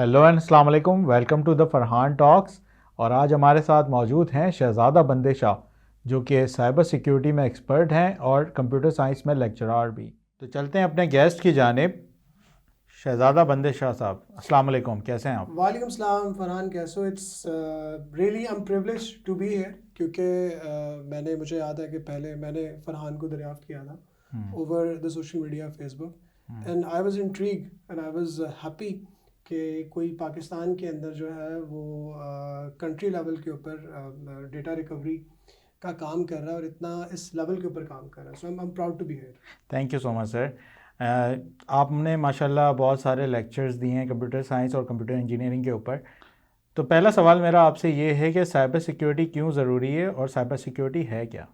Hello and अस्सलाम वालेकुम, welcome to the Farhan talks. और आज हमारे साथ मौजूद हैं शहज़ादा बंदे शाह, जो कि साइबर सिक्योरिटी में एक्सपर्ट हैं और कंप्यूटर साइंस में लेक्चरार भी। तो चलते हैं अपने गेस्ट की जानिब। शहज़ादा बंदे शाह साहब, अस्सलाम वालेकुम, कैसे हैं आप? वालेकुम सलाम फरहान, कैसे हो? It's really I am privilege to be here क्योंकि मुझे याद है कि पहले मैंने फरहान को दरियाफ़्त किया था over the social media Facebook and I was intrigue and I was happy कि कोई पाकिस्तान के अंदर जो है वो कंट्री लेवल के ऊपर डेटा रिकवरी का काम कर रहा है और इतना इस लेवल के ऊपर काम कर रहा है। So I am proud to be here. Thank you so much sir. आपने माशाल्लाह बहुत सारे लेक्चर्स दिए हैं कंप्यूटर साइंस और कंप्यूटर इंजीनियरिंग के ऊपर। तो पहला सवाल मेरा आपसे ये है कि साइबर सिक्योरिटी क्यों ज़रूरी है और साइबर सिक्योरिटी है क्या?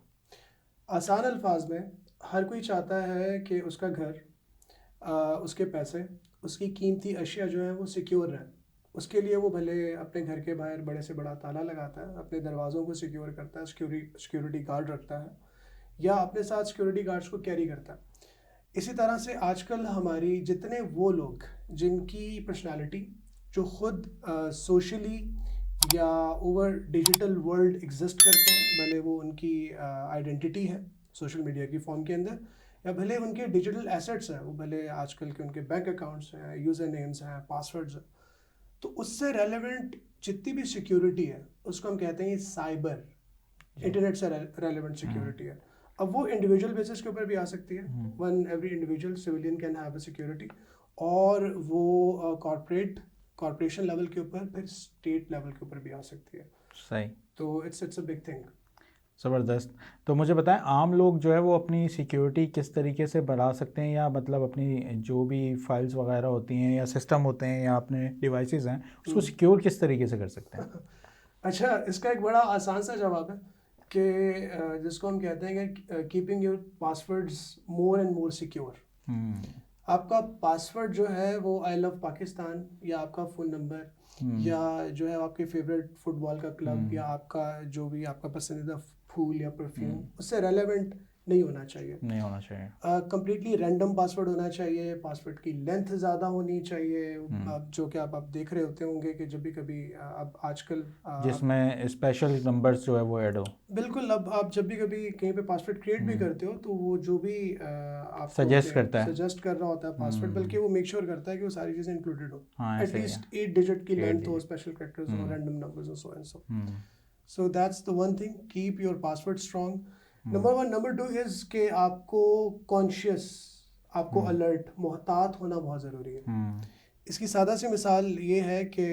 आसान अल्फाज में, हर कोई चाहता है कि उसका घर, उसके पैसे, उसकी कीमती अशिया जो है वो सिक्योर रहें। उसके लिए वो भले अपने घर के बाहर बड़े से बड़ा ताला लगाता है, अपने दरवाज़ों को सिक्योर करता है, सिक्योरिटी गार्ड रखता है या अपने साथ सिक्योरिटी गार्ड्स को कैरी करता है। इसी तरह से आजकल हमारी जितने वो लोग जिनकी पर्सनालिटी जो खुद सोशली या ओवर डिजिटल वर्ल्ड एग्जिस्ट करते हैं, भले वो उनकी आइडेंटिटी है सोशल मीडिया की फॉर्म के अंदर या भले उनके डिजिटल एसेट्स हैं, वो भले आजकल के उनके बैंक अकाउंट्स हैं, यूज़र नेम्स हैं, पासवर्ड्स हैं, तो उससे रेलेवेंट जितनी भी सिक्योरिटी है उसको हम कहते हैं साइबर, इंटरनेट से रेलेवेंट सिक्योरिटी है। अब वो इंडिविजुअल बेसिस के ऊपर भी आ सकती है, one every individual civilian can have a security, और वो कॉरपोरेशन लेवल के ऊपर, फिर स्टेट लेवल के ऊपर भी आ सकती है। सही। तो इट्स अ बिग थिंग। ज़बरदस्त। तो मुझे बताएं, आम लोग जो है वो अपनी सिक्योरिटी किस तरीके से बढ़ा सकते हैं, या मतलब अपनी जो भी फाइल्स वगैरह होती हैं या सिस्टम होते हैं या अपने डिवाइसेस हैं उसको सिक्योर किस तरीके से कर सकते हैं? अच्छा, इसका एक बड़ा आसान सा जवाब है कि जिसको हम कहते हैं कि keeping your passwords more and more secure. आपका पासवर्ड जो है वो आई लव पाकिस्तान या आपका फ़ोन नंबर या जो है आपके फेवरेट फुटबॉल का क्लब या आपका जो भी आपका पसंदीदा फूल या परफ्यूम, उससे रेलेवेंट नहीं होना चाहिए। नहीं होना चाहिए। कंप्लीटली रैंडम पासवर्ड होना चाहिए, पासवर्ड की लेंथ ज़्यादा होनी चाहिए। जो कि आप देख रहे होते होंगे कि जब भी कभी अब आजकल जिसमें स्पेशल नंबर्स जो है वो ऐड हो। बिल्कुल, अब आप जब भी कभी कहीं पे पासवर्ड क्रिएट भी करते हो तो वो जो भी आपको सजेस्ट करता है। सजेस्ट कर रहा होता है पासवर्ड, बल्कि वो मेक श्योर करता है कि वो सारी चीज़ें इंक्लूडेड हो, हाँ, ऐसे ही है। एटलीस्ट 8 डिजिट की 8 लेंथ हो, डिजिट। स्पेशल कैरेक्टर्स हो, रैंडम नंबर्स हो, so and so. So that's the one thing, keep your password strong. Number one. Number two is कि आपको कॉन्शियस, आपको अलर्ट, मोहतात होना बहुत ज़रूरी है। इसकी सादा सी मिसाल ये है कि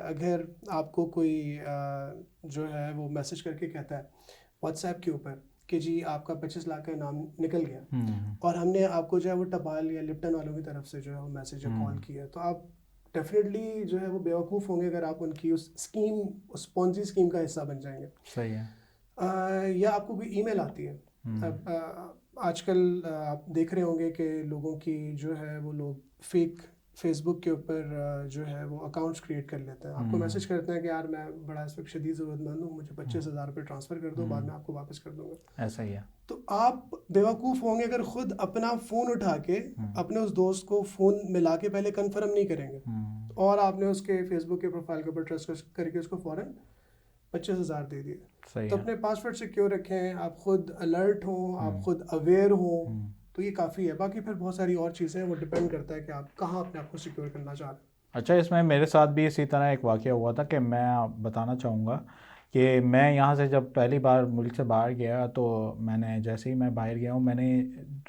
अगर आपको कोई जो है वो मैसेज करके कहता है व्हाट्सएप के ऊपर कि जी आपका 25 लाख का इनाम निकल गया, और हमने आपको जो है वो टपाल या लिप्टन वालों की तरफ से जो है वो मैसेज या कॉल किया, तो आप डेफिनेटली जो है वो बेवकूफ़ होंगे अगर आप उनकी उस स्कीम, उस पॉन्जी स्कीम का हिस्सा बन जाएंगे। सही है। या आपको कोई ईमेल आती है। अब आजकल आप देख रहे होंगे कि लोगों की जो है वो लोग फेक फेसबुक के ऊपर जो है वो अकाउंट्स क्रिएट कर लेते हैं, आपको मैसेज करते हैं कि यार मैं बड़ा इस वक्त शदीद ज़रूरतमंद हूँ, मुझे 25,000 रुपये ट्रांसफ़र कर दो, बाद में आपको वापस कर दूंगा। ऐसा ही है। तो आप बेवकूफ़ होंगे अगर ख़ुद अपना फ़ोन उठा के अपने उस दोस्त को फ़ोन मिला के पहले कन्फर्म नहीं करेंगे, और आपने उसके फेसबुक के प्रोफाइल के ऊपर ट्रस्ट करके उसको फ़ौरन 25,000 दे दिए। सही तो है। अपने पासवर्ड सिक्योर रखें, आप खुद अलर्ट हों, आप खुद अवेयर हों, तो ये काफ़ी है। बाकी फिर बहुत सारी और चीज़ें हैं, वो डिपेंड करता है कि आप कहाँ अपने आप को सिक्योर करना चाह रहे हैं। अच्छा, इसमें मेरे साथ भी इसी तरह एक वाक़या हुआ था कि मैं बताना चाहूँगा कि मैं यहाँ से जब पहली बार मुल्क से बाहर गया, तो मैंने जैसे ही मैं बाहर गया हूँ, मैंने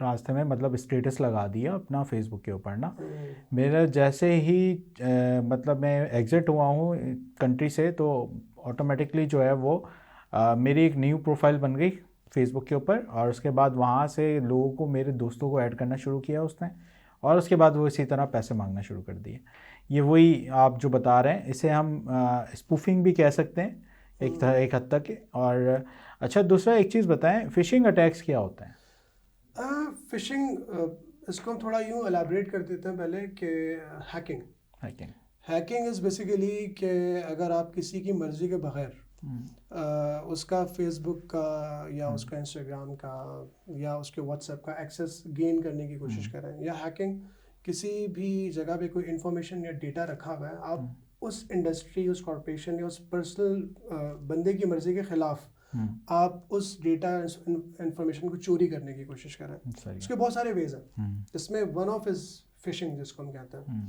रास्ते में मतलब स्टेटस लगा दिया अपना फ़ेसबुक के ऊपर ना। मेरा जैसे ही मतलब मैं एग्ज़िट हुआ हूँ कंट्री से, तो ऑटोमेटिकली जो है वो मेरी एक न्यू प्रोफाइल बन गई फ़ेसबुक के ऊपर, और उसके बाद वहाँ से लोगों को, मेरे दोस्तों को ऐड करना शुरू किया उसने, और उसके बाद वो इसी तरह पैसे मांगना शुरू कर दिए। ये वही आप जो बता रहे हैं, इसे हम स्पूफिंग भी कह सकते हैं एक तरह, एक हद तक। और अच्छा, दूसरा एक चीज़ बताएं, फ़िशिंग अटैक्स क्या होता है? फिशिंग, इसको हम थोड़ा यूँ एलैबोरेट कर देते हैं पहले कि hacking hacking. Hacking is basically कि अगर आप किसी की मर्ज़ी के बगैर उसका फेसबुक का या उसका इंस्टाग्राम का या उसके व्हाट्सएप का एक्सेस गेन करने की कोशिश करें, या हैकिंग किसी भी जगह पे कोई इंफॉर्मेशन या डेटा रखा हुआ है, आप उस इंडस्ट्री, उस कॉरपोरेशन या उस पर्सनल बंदे की मर्जी के खिलाफ आप उस डेटा इंफॉर्मेशन को चोरी करने की कोशिश कर रहे हैं। सही उसके बहुत सारे वेज हैं, जिसमें वन ऑफ इज फिशिंग, जिसको हम कहते हैं।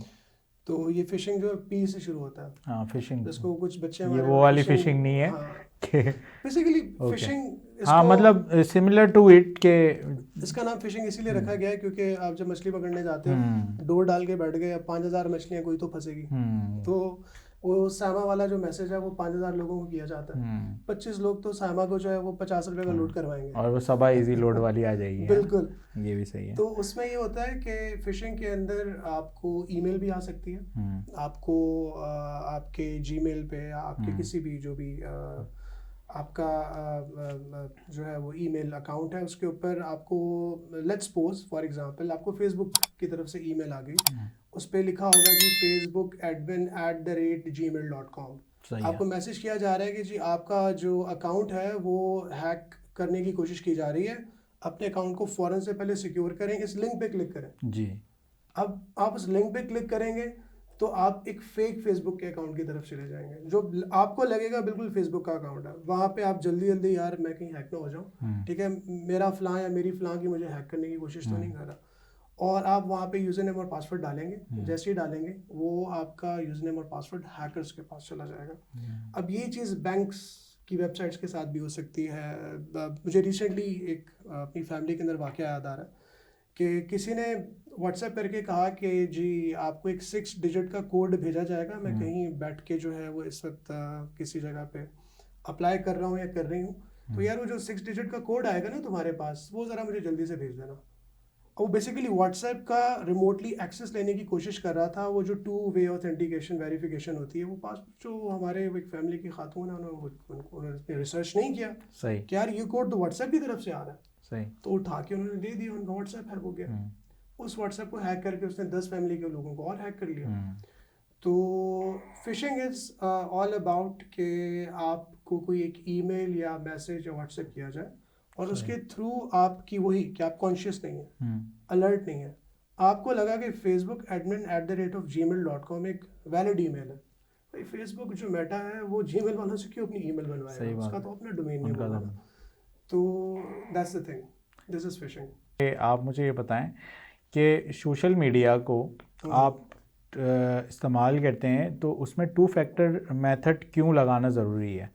तो ये फिशिंग जो पी से शुरू होता है, हाँ फिशिंग, जिसको कुछ बच्चे ये हमारे वो वाली फिशिंग नहीं है हाँ कि बेसिकली ओके, फिशिंग, हाँ मतलब सिमिलर टू इट के इसका नाम फिशिंग इसीलिए रखा गया है क्योंकि आप जब मछली पकड़ने जाते हो, डोर डाल के बैठ गए, अब 5,000 मछलियाँ, कोई तो फंसेगी। तो वो सामा वाला जो मैसेज है वो 5,000 लोगों को किया जाता है। 25 लोग तो सामा को जो है वो 50 रुपये का लोड करवाएंगे, और वो सबा इजी लोड वाली आ जाएगी। बिल्कुल, ये भी सही है। तो उसमें ये होता है कि फिशिंग के अंदर आपको ईमेल भी आ सकती है, आपको आपके जीमेल पे या आपके किसी भी जो भी आपका जो है वो ईमेल अकाउंट है उसके ऊपर आपको, लेट्स सपोज फॉर एग्जांपल आपको फेसबुक की तरफ से ईमेल आ गई, उस पर लिखा होगा जी facebook@gmail.com। आपको मैसेज किया जा रहा है कि जी आपका जो अकाउंट है वो हैक करने की कोशिश की जा रही है, अपने अकाउंट को फ़ौरन से पहले सिक्योर करें, इस लिंक पे क्लिक करें जी। अब आप उस लिंक पे क्लिक करेंगे तो आप एक फेक फेसबुक के अकाउंट की तरफ चले जाएंगे, जो आपको लगेगा बिल्कुल फेसबुक का अकाउंट है। वहाँ पे आप जल्दी जल्दी, यार मैं कहीं हैक ना हो जाऊँ, ठीक है, मेरा फलां या मेरी फलां की मुझे हैक करने की कोशिश तो नहीं कर रहा, और आप वहाँ पे यूज़र नेम और पासवर्ड डालेंगे। जैसे ही डालेंगे वो आपका यूज़र नेम और पासवर्ड हैकर्स के पास चला जाएगा। अब ये चीज़ बैंक्स की वेबसाइट्स के साथ भी हो सकती है। मुझे रिसेंटली एक अपनी फैमिली के अंदर वाक़या याद आ रहा है कि किसी ने व्हाट्सएप करके कहा कि जी आपको एक 6 डिजिट का कोड भेजा जाएगा, मैं कहीं बैठ के जो है वो इस वक्त किसी जगह पे अप्लाई कर रहा हूँ या कर रही हूँ, तो यार वो जो 6 डिजिट का कोड आएगा ना तुम्हारे पास, वो ज़रा मुझे जल्दी से भेज देना। वो बेसिकली व्हाट्सएप का रिमोटली एक्सेस लेने की कोशिश कर रहा था, वो जो 2 वे ऑथेंटिकेशन वेरिफिकेशन होती है, वो पास जो हमारे एक फैमिली की खातून है उन्होंने रिसर्च नहीं किया सही कि यार ये कोड तो व्हाट्सएप की तरफ से आ रहा है, सही, तो उठा के उन्होंने दे दिया, उनका व्हाट्सएप हैक हो गया। उस व्हाट्सएप को हैक करके उसने 10 फैमिली के लोगों को और हैक कर लिया। तो फिशिंग इज़ ऑल अबाउट कि आपको कोई एक ईमेल या मैसेज या व्हाट्सएप किया जाए और उसके थ्रू आपकी वही कि आप कॉन्शियस नहीं है, अलर्ट नहीं है, आपको लगा कि facebook@gmail.com एक वैलिड ईमेल है। भाई फेसबुक जो मेटा है वो जीमेल वालों से क्यों अपनी ईमेल बनवाएगा, उसका तो अपना डोमेन नेम होगा ना। तो that's the thing, this is fishing. आप मुझे ये बताएं कि सोशल मीडिया को आप इस्तेमाल करते हैं तो उसमें 2 फैक्टर मेथड क्यों लगाना ज़रूरी है?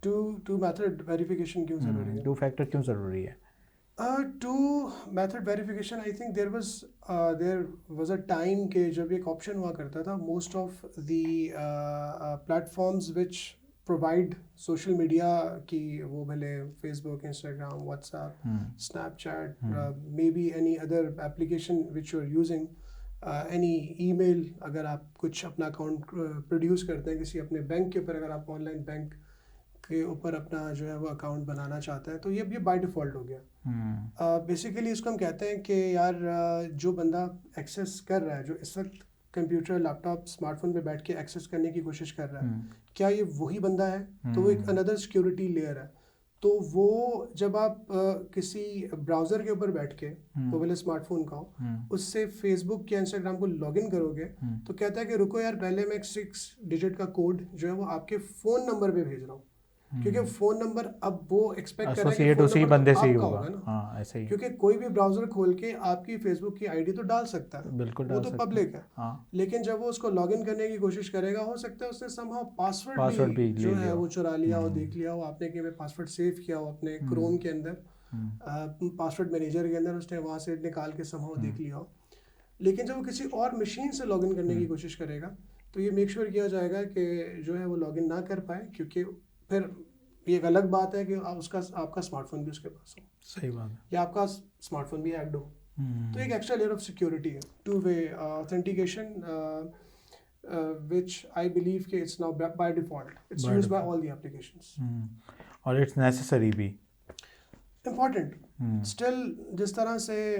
टू मेथड वेरिफिकेशन क्यों ज़रूरी है? 2 फैक्टर क्यों ज़रूरी है? Two method verification, I think there was a time के जब एक ऑप्शन हुआ करता था, most of the platforms which provide social media की, वो भले Facebook, Instagram, WhatsApp, Snapchat, maybe any other application which you are using, any email, अगर आप कुछ अपना अकाउंट प्रोड्यूस करते हैं किसी अपने बैंक के ऊपर, अगर आप ऑनलाइन बैंक के ऊपर अपना जो है वो अकाउंट बनाना चाहते हैं, तो ये बाय डिफ़ॉल्ट हो गया। बेसिकली इसको हम कहते हैं कि यार जो बंदा एक्सेस कर रहा है, जो इस वक्त कंप्यूटर, लैपटॉप, स्मार्टफोन पे बैठ के एक्सेस करने की कोशिश कर रहा है, क्या ये वही बंदा है? तो वो एक अनदर सिक्योरिटी लेयर है। तो वो जब आप किसी ब्राउज़र के ऊपर बैठ के, वो भले स्मार्टफोन का हो, उससे फेसबुक या इंस्टाग्राम को लॉगिन करोगे, तो कहता है कि रुको यार, पहले मैं एक 6 डिजिट का कोड जो है वो आपके फ़ोन नंबर पे भेज रहा हूँ, क्योंकि फ़ोन नंबर अब वो एक्सपेक्ट कर रहा है कि उसी फ़ोन बंदे नंबर से ही आपका होगा। होगा ना। हाँ ऐसे ही, क्योंकि कोई भी ब्राउज़र खोल के आपकी फेसबुक की आईडी तो डाल सकता है, बिल्कुल वो डाल तो सकते पब्लिक है। हैं। हाँ, लेकिन जब वो उसको लॉगिन करने की कोशिश करेगा, हो सकता है उसने समहाउ पासवर्ड पासवर्ड भी जो ले है लिया वो चुरा लिया हो, देख लिया हो आपने कि मैं पासवर्ड सेव किया हो अपने क्रोम के अंदर, पासवर्ड मैनेजर के अंदर, उसने वहाँ से निकाल के समहाउ देख लिया हो। लेकिन जब वो किसी और मशीन से लॉगिन करने की कोशिश करेगा, तो ये मेक श्योर किया जाएगा कि जो है वो लॉगिन ना कर पाए, क्योंकि फिर ये एक अलग बात है कि आपका स्मार्टफोन भी उसके पास हो, सही बात है, या आपका स्मार्टफोन भी हैक्ड हो, तो एक एक्स्ट्रा लेयर ऑफ सिक्योरिटी है, 2 वे ऑथेंटिकेशन, which I believe कि it's now by default, it's By used by default. all the applications. और इट्स नेसेसरी भी, Important. Still जिस तरह से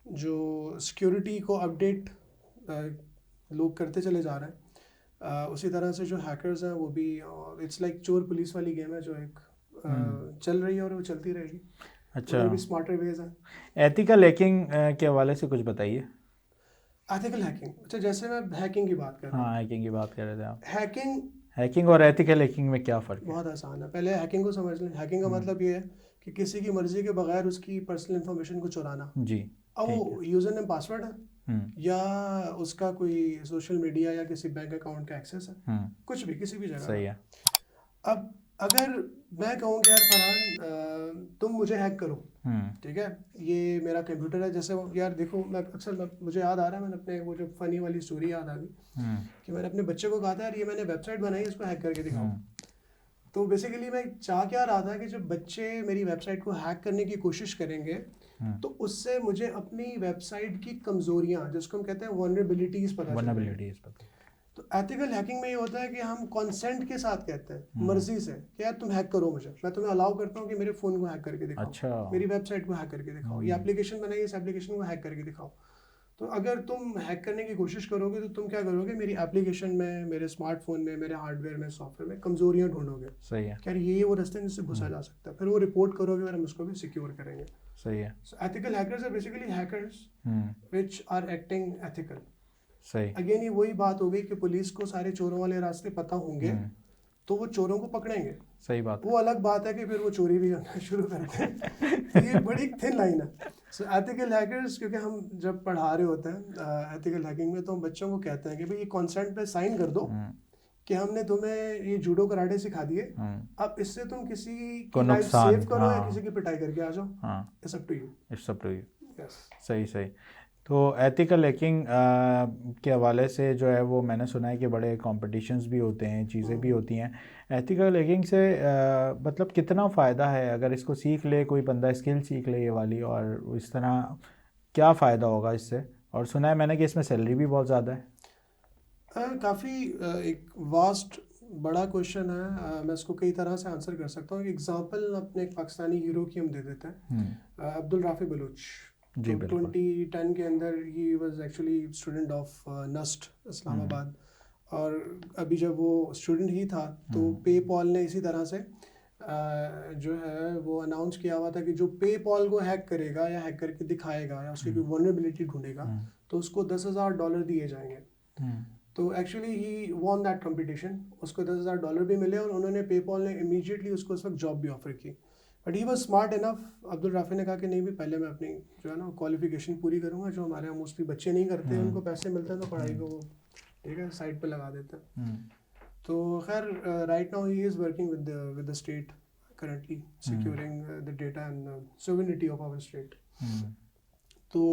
जो सिक्योरिटी को अपडेट लोग करते चले जा रहे हैं, उसी तरह से जो हैकर्स हैं वो भी, इट्स लाइक चोर पुलिस वाली गेम है जो एक चल रही है और वो चलती रहेगी। अच्छा, उधर भी स्मार्टर वेज हैं। एथिकल हैकिंग के हवाले से कुछ बताइए। एथिकल हैकिंग, अच्छा जैसे मैं हैकिंग की बात कर रहा हाँ, हूँ, हैकिंग की बात कर रहे थे आप। हैकिंग हैकिंग और एथिकल हैकिंग में क्या फ़र्क है? बहुत आसान है। पहले हैकिंग को समझ लें। हैकिंग का मतलब ये है कि किसी की मर्जी के बगैर उसकी पर्सनल इंफॉर्मेशन को चुराना। जी, अब ठीक है। वो यूज़र नेम पासवर्ड है, हम्म या उसका कोई सोशल मीडिया या किसी बैंक अकाउंट का एक्सेस है, हम्म कुछ भी किसी भी जगह सही का। है। अब अगर मैं कहूँ कि यार फरहान तुम मुझे हैक करो, हम्म ठीक है, ये मेरा कंप्यूटर है, जैसे यार देखो मुझे याद आ रहा है, मैंने अपने वो जो फनी वाली स्टोरी याद आ गई हम्म कि मैंने अपने बच्चे को कहा था यार ये मैंने वेबसाइट बनाई है, इसको हैक करके दिखाओ। हम्म तो बेसिकली मैं चाह क्या रहा था कि जब बच्चे मेरी वेबसाइट को हैक करने की कोशिश करेंगे हम्म तो उससे मुझे अपनी वेबसाइट की कमज़ोरियाँ, जिसको हम कहते हैं वनरेबिलिटीज़, पता चल जाएंगी। वनरेबिलिटीज पता। तो एथिकल हैकिंग में ये होता है कि हम कंसेंट के साथ कहते हैं, हम्म मर्जी से, कि यार तुम हैक करो मुझे, मैं तुम्हें अलाउ करता हूँ कि मेरे फ़ोन को हैक करके दिखाओ, अच्छा। मेरी वेबसाइट को हैक करके दिखाओ, ये एप्लीकेशन बनाई, इस एप्लीकेशन को हैक करके दिखाओ। तो अगर तुम हैक करने की कोशिश करोगे तो तुम क्या करोगे, मेरी एप्लीकेशन में, मेरे स्मार्टफोन में, मेरे हार्डवेयर में, सॉफ्टवेयर में कमज़ोरियाँ ढूंढोगे। सही है। क्या ये वो रास्ते जिससे घुसा जा सकता है, फिर वो रिपोर्ट करोगे और हम उसको भी सिक्योर करेंगे। सही है। So ethical hackers are basically hackers which are acting ethical. सही। अगेन ये वही बात हो गई कि पुलिस को सारे चोरों वाले रास्ते पता होंगे तो वो चोरों को पकड़ेंगे। सही बात वो अलग बात है कि फिर वो चोरी भी करना शुरू करते हैं। तो ये बड़ी थिन लाइन है। सो एथिकल हैकर्स, क्योंकि हम जब पढ़ा रहे होते हैं एथिकल हैकिंग में, तो हम बच्चों को कहते हैं कि भाई ये कॉन्सेंट पे साइन कर दो कि हमने तुम्हें ये जूडो कराटे सिखा दिए, अब इससे तुम किसी को की लाइफ नुकसान, सेव करो या हाँ किसी की पिटाई करके आ जाओ, हाँ, it's up to you. It's up to you. Yes. सही सही। तो एथिकल हैकिंग के हवाले से जो है वो मैंने सुना है कि बड़े कॉम्पिटिशन्स भी होते हैं, चीज़ें भी होती हैं। एथिकल हैकिंग से मतलब कितना फ़ायदा है अगर इसको सीख ले कोई बंदा, स्किल सीख ले ये वाली, और इस तरह क्या फ़ायदा होगा इससे? और सुना है मैंने कि इसमें सैलरी भी बहुत ज़्यादा है। काफ़ी एक वास्ट बड़ा क्वेश्चन है। मैं इसको कई तरह से आंसर कर सकता हूँ। एग्जांपल अपने एक पाकिस्तानी हीरो की हम दे देते हैं, अब्दुल राफी बलूच। जी तो बिल्कुल। 2010 के अंदर ही was actually student of NUST Islamabad, और अभी जब वो स्टूडेंट ही था तो पेपॉल ने इसी तरह से जो है वो अनाउंस किया हुआ था कि जो पेपॉल को हैक करेगा या हैक करके दिखाएगा या उसकी कोई वल्नरेबिलिटी ढूंढेगा तो उसको $10,000 दिए जाएंगे। तो actually he won that competition, उसको $10,000 भी मिले और उन्होंने पेपॉल ने इमीडिएटली उसको उस वक्त जॉब भी ऑफर की। But he was smart enough, Abdul Rafi ने कहा कि नहीं भी, पहले मैं अपनी जो है ना क्वालिफिकेशन पूरी करूँगा, जो हमारे यहाँ मोस्टली बच्चे नहीं करते, उनको पैसे मिलते हैं तो पढ़ाई को वो ठीक है साइड पे लगा देते हैं। तो खैर right now he is working with the state currently securing the data and sovereignty of our state. तो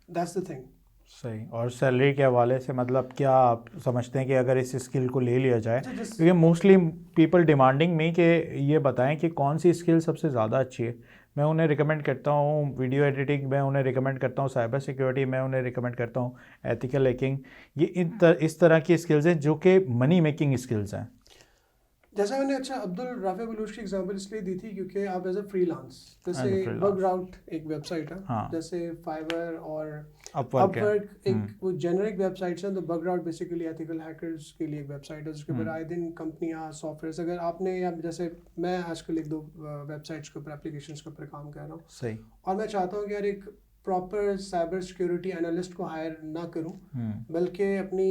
that's the thing. सही। और सैलरी के हवाले से मतलब क्या आप समझते हैं कि अगर इस स्किल को ले लिया जाए, क्योंकि मोस्टली पीपल डिमांडिंग मी कि ये बताएं कि कौन सी स्किल सबसे ज़्यादा अच्छी है। मैं उन्हें रिकमेंड करता हूँ वीडियो एडिटिंग, मैं उन्हें रिकमेंड करता हूँ साइबर सिक्योरिटी, मैं उन्हें रिकमेंड करता हूँ एथिकल हैकिंग। ये इस तरह की स्किल्स हैं जो कि मनी मेकिंग स्किल्स हैं। जैसा मैंने अच्छा अब्दुल राफी बलूच की एग्जांपल इसलिए दी थी क्योंकि आप एज अ फ्रीलांस, जैसे बग राउट एक वेबसाइट है, हाँ। जैसे फाइवर और अपवर्क एक वो जेनरिक वेबसाइट्स हैं, तो बग राउट बेसिकली एथिकल हैकर्स के लिए एक वेबसाइट है जिसके ऊपर आए दिन कंपनियां सॉफ्टवेयर, अगर आपने या जैसे मैं आजकल एक दो वेबसाइट्स के ऊपर एप्लीकेशंस के ऊपर काम कर रहा हूँ, सही, और मैं चाहता हूँ कि यार एक प्रॉपर साइबर सिक्योरिटी एनालिस्ट को हायर ना करूं, बल्कि अपनी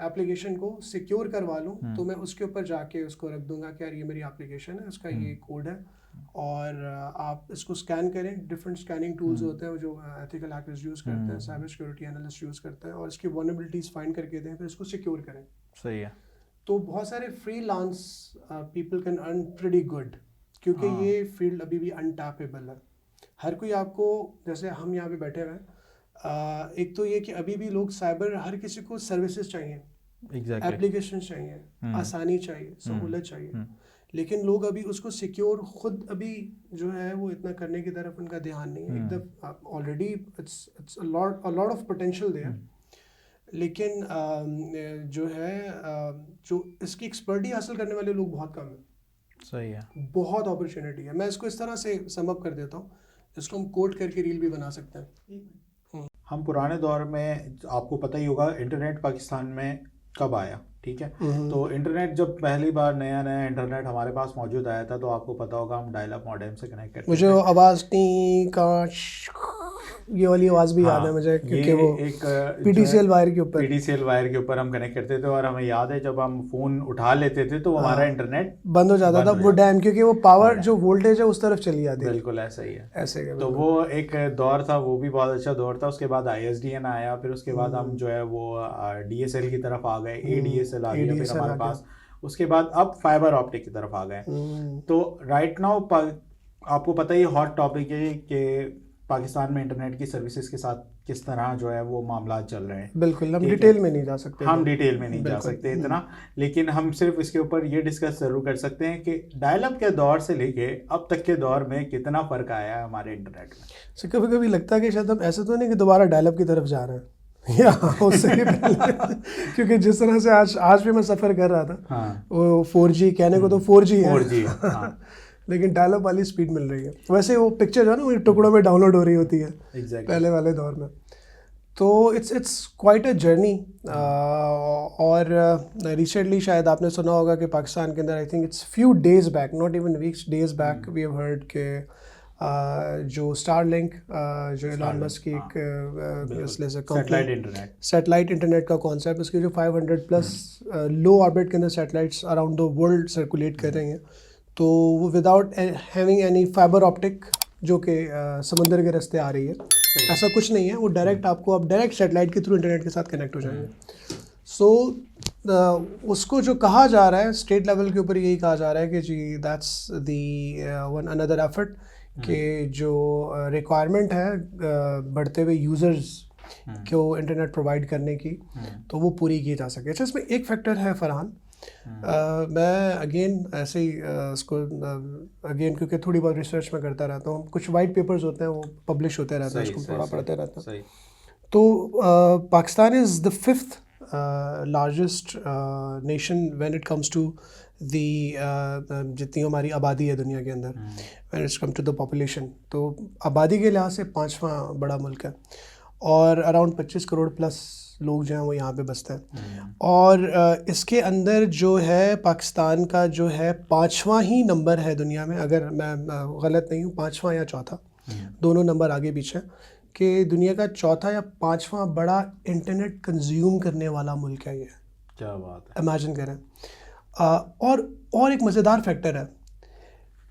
एप्लीकेशन को सिक्योर करवा लूं, तो मैं उसके ऊपर जाके उसको रख दूंगा कि यार ये मेरी एप्लीकेशन है, इसका ये कोड है, और आप इसको स्कैन करें। डिफरेंट स्कैनिंग टूल्स होते हैं जो एथिकल हैकर्स यूज़ करते हैं, साइबर सिक्योरिटी एनालिस्ट यूज़ करते हैं, और इसकी वल्नरेबिलिटीज़ फाइंड करके दें, फिर इसको सिक्योर करें। सही है। तो बहुत सारे freelance people can earn pretty good, क्योंकि ये फील्ड अभी भी अनटैपेबल है। हर कोई आपको, जैसे हम यहाँ पे बैठे हुए हैं, एक तो ये कि अभी भी लोग साइबर, हर किसी को सर्विसेज चाहिए, एप्लीकेशन चाहिए, आसानी चाहिए, सहूलत चाहिए, लेकिन लोग अभी उसको सिक्योर खुद अभी जो है वो इतना करने की तरफ उनका ध्यान नहीं है। एकदम already it's a lot of potential there, लेकिन जो है जो इसकी एक्सपर्टी हासिल करने वाले लोग बहुत कम हैं। सही है। बहुत अपॉर्चुनिटी है। मैं इसको इस तरह से सम अप कर देता हूँ, इसको हम कोट करके रील भी बना सकते हैं। हम पुराने दौर में, आपको पता ही होगा इंटरनेट पाकिस्तान में कब आया, ठीक है। तो इंटरनेट जब पहली बार नया नया इंटरनेट हमारे पास मौजूद आया था, तो आपको पता होगा हम डायल अप मॉडेम से कनेक्ट करते मुझे थे। वो आवाज़ टी का ये वाली आवाज़ भी याद है हाँ, मुझे, ये क्योंकि वो एक पीटीसीएल वायर के ऊपर पीडीसीएल वायर के ऊपर हम कनेक्ट करते थे, और हमें याद है जब हम फ़ोन उठा लेते थे तो हमारा इंटरनेट बंद हो जाता था बंद हो वो जाता डैम, क्योंकि वो पावर जो वोल्टेज है उस तरफ चली जाती थी। बिल्कुल ऐसा ही है। ऐसे के तो वो एक दौर था, वो भी बहुत अच्छा दौर था। उसके बाद ISDN आया, फिर उसके बाद हम जो है वो DSL की तरफ आ गए, ADSL आ गया फिर ADSL हमारे आ गया। पास। उसके बाद अब फाइबर ऑप्टिक की तरफ आ गए। तो राइट नाउ आपको पता ही हॉट टॉपिक है कि पाकिस्तान में इंटरनेट की सर्विसेज के साथ किस तरह जो है वो मामला चल रहे हैं। बिल्कुल, हम ठीक है, डिटेल में नहीं जा सकते, हम डिटेल में नहीं जा बिल्कुल। सकते इतना, लेकिन हम सिर्फ इसके ऊपर ये डिस्कस जरूर कर सकते हैं कि डायल अप के दौर से लेके अब तक के दौर में कितना फ़र्क आया है हमारे इंटरनेट में। तो कभी कभी लगता है कि शायद हम ऐसे तो नहीं कि दोबारा डायलअप की तरफ जा रहे हैं या उससे भी पहले क्योंकि जिस तरह से आज भी मैं सफ़र कर रहा था, हाँ, वो 4G कहने को तो 4G है 4G है, हाँ। लेकिन डायलअप वाली स्पीड मिल रही है। वैसे वो पिक्चर जो है ना, वो टुकड़ों में डाउनलोड हो रही होती है Exactly. पहले वाले दौर में। तो इट्स क्वाइट अ जर्नी। और रिसेंटली शायद आपने सुना होगा कि पाकिस्तान के अंदर I think it's few days back, not even weeks, days back we have heard के जो स्टारलिंक जो एलन मस्क की एक सैटेलाइट इंटरनेट का कॉन्सेप्ट, उसके जो 500 प्लस लो ऑर्बिट के अंदर satellites around the world circulate कर रही हैं, तो वो without having any fibre optic जो कि समंदर के रास्ते आ रही है, ऐसा कुछ नहीं है। वो डायरेक्ट आपको अब डायरेक्ट सैटेलाइट के थ्रू इंटरनेट के साथ कनेक्ट हो जाएंगे। सो उसको जो कहा जा रहा है स्टेट लेवल के ऊपर, यही कहा जा रहा है कि जी that's the one another effort कि जो रिक्वायरमेंट है बढ़ते हुए यूज़र्स को इंटरनेट प्रोवाइड करने की, तो वो पूरी की जा सके। अच्छा, इसमें एक फैक्टर है फरहान, मैं अगेन ऐसे ही इसको अगेन क्योंकि थोड़ी बहुत रिसर्च में करता रहता हूँ, कुछ वाइट पेपर्स होते हैं वो पब्लिश होते रहते हैं, उसको थोड़ा पढ़ते रहता हूँ। तो Pakistan is the 5th largest nation when it comes to the जितनी हमारी आबादी है दुनिया के अंदर, when it's come to the population, तो आबादी के लिहाज से 5वां बड़ा मुल्क है, और अराउंड 25 करोड़ प्लस लोग जो हैं वो यहाँ पे बसते हैं। और इसके अंदर जो है पाकिस्तान का जो है 5वां ही नंबर है दुनिया में, अगर मैं गलत नहीं हूँ, 5वां या चौथा, दोनों नंबर आगे पीछे, कि दुनिया का 4था या 5वां बड़ा इंटरनेट कंज्यूम करने वाला मुल्क है ये। क्या बात है, इमेजिन करें। और एक मज़ेदार फैक्टर है,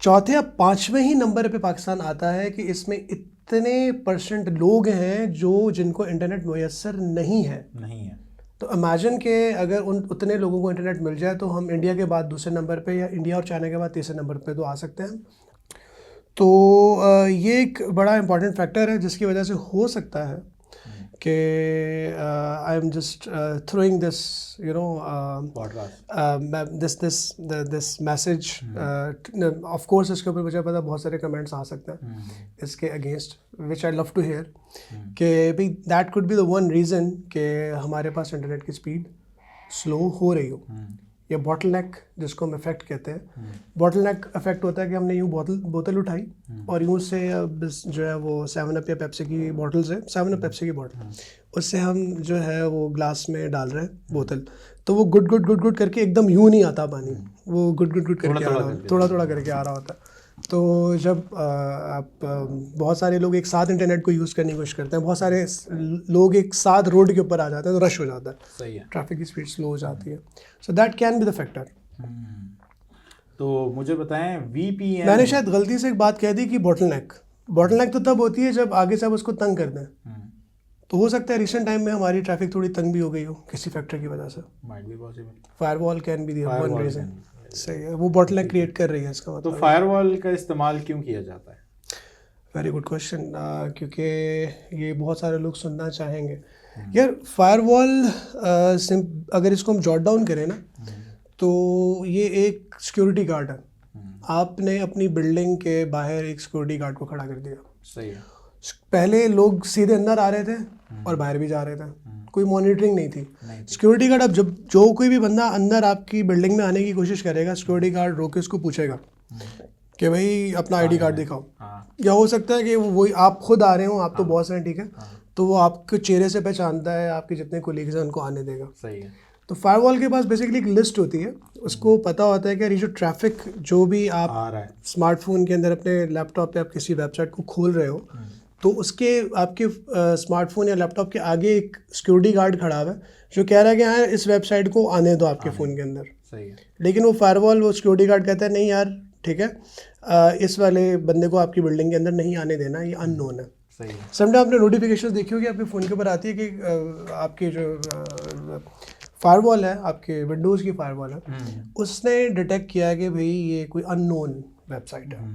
4थे या 5वें ही नंबर पे पाकिस्तान आता है कि इसमें इतने % लोग हैं जो जिनको इंटरनेट मुयस्सर नहीं है। तो इमेजिन के अगर उतने लोगों को इंटरनेट मिल जाए तो हम इंडिया के बाद दूसरे नंबर पे, या इंडिया और चाइना के बाद तीसरे नंबर पे तो आ सकते हैं। तो ये एक बड़ा इम्पॉर्टेंट फैक्टर है जिसकी वजह से हो सकता है कि I am just throwing this you know this message. Of course इसके ऊपर मुझे पता बहुत सारे कमेंट्स आ सकते हैं इसके against, which I love to hear, कि भाई that could be the one reason कि हमारे पास इंटरनेट की स्पीड स्लो हो रही हो, या बॉटलनेक जिसको हम इफेक्ट कहते हैं। बॉटलनेक इफेक्ट होता है कि हमने यूँ बोतल उठाई और यूँ से जो है वो 7 अप या पेप्सी की बॉटल से, 7 अप पेप्सी की बॉटल, उससे हम जो है वो ग्लास में डाल रहे हैं बोतल, तो वो गुड गुड गुड गुड करके एकदम यूँ नहीं आता पानी, वो गुड गुड गुड करके आ रहा होता, थोड़ा थोड़ा करके आ रहा होता है। तो जब आप बहुत सारे लोग एक साथ इंटरनेट को यूज़ करने की कोशिश करते हैं, बहुत सारे लोग एक साथ रोड के ऊपर आ जाते हैं, तो रश हो जाता है, सही है, ट्रैफिक की स्पीड स्लो हो जाती है। So that can be the factor. तो मुझे बताएं VPN, मैंने शायद गलती से एक बात कह दी कि बॉटलनेक तो तब होती है जब आगे से आप उसको तंग कर दें, तो हो सकता है रिसेंट टाइम में हमारी ट्रैफिक थोड़ी तंग भी हो गई हो किसी फैक्टर की वजह से। Might be possible, firewall can be the one reason. सही है, वो बॉटलनेक क्रिएट कर रही है इसका मतलब। तो फायरवॉल का इस्तेमाल क्यों किया जाता है? वेरी गुड क्वेश्चन, क्योंकि ये बहुत सारे लोग सुनना चाहेंगे। यार फायरवॉल अगर इसको हम जॉट डाउन करें ना, तो ये एक सिक्योरिटी गार्ड है। आपने अपनी बिल्डिंग के बाहर एक सिक्योरिटी गार्ड को खड़ा कर दिया। सही है। पहले लोग सीधे अंदर आ रहे थे और बाहर भी जा रहे थे, कोई मॉनिटरिंग नहीं थी। सिक्योरिटी गार्ड, अब जब जो कोई भी बंदा अंदर आपकी बिल्डिंग में आने की कोशिश करेगा, सिक्योरिटी गार्ड रोक के उसको पूछेगा कि भाई अपना ID कार्ड दिखाओ। या हो सकता है कि वही आप खुद आ रहे हो, आप तो बॉस हैं, ठीक है, तो वो आपके चेहरे से पहचानता है, आपके जितने कोलीग्स हैं उनको आने देगा। सही है। तो फायरवॉल के पास बेसिकली एक लिस्ट होती है, उसको पता होता है कि ये जो ट्रैफिक जो भी आप आ रहा है, स्मार्टफोन के अंदर अपने लैपटॉप पे आप किसी वेबसाइट को खोल रहे हो, तो उसके आपके स्मार्टफोन या लैपटॉप के आगे एक सिक्योरिटी गार्ड खड़ा हुआ है जो कह रहा है कि हाँ इस वेबसाइट को आने दो आपके फ़ोन के अंदर। सही है। लेकिन वो फायरवॉल, वो सिक्योरिटी गार्ड कहता है नहीं यार ठीक है, इस वाले बंदे को आपकी बिल्डिंग के अंदर नहीं आने देना, ये अननोन है। सही है। समटाइम आपने नोटिफिकेशन देखी होगी आपके फ़ोन के ऊपर आती है कि आपके जो फायरवॉल है, आपके विंडोज़ की फायरवॉल है, उसने डिटेक्ट किया कि भाई ये कोई अननोन वेबसाइट है,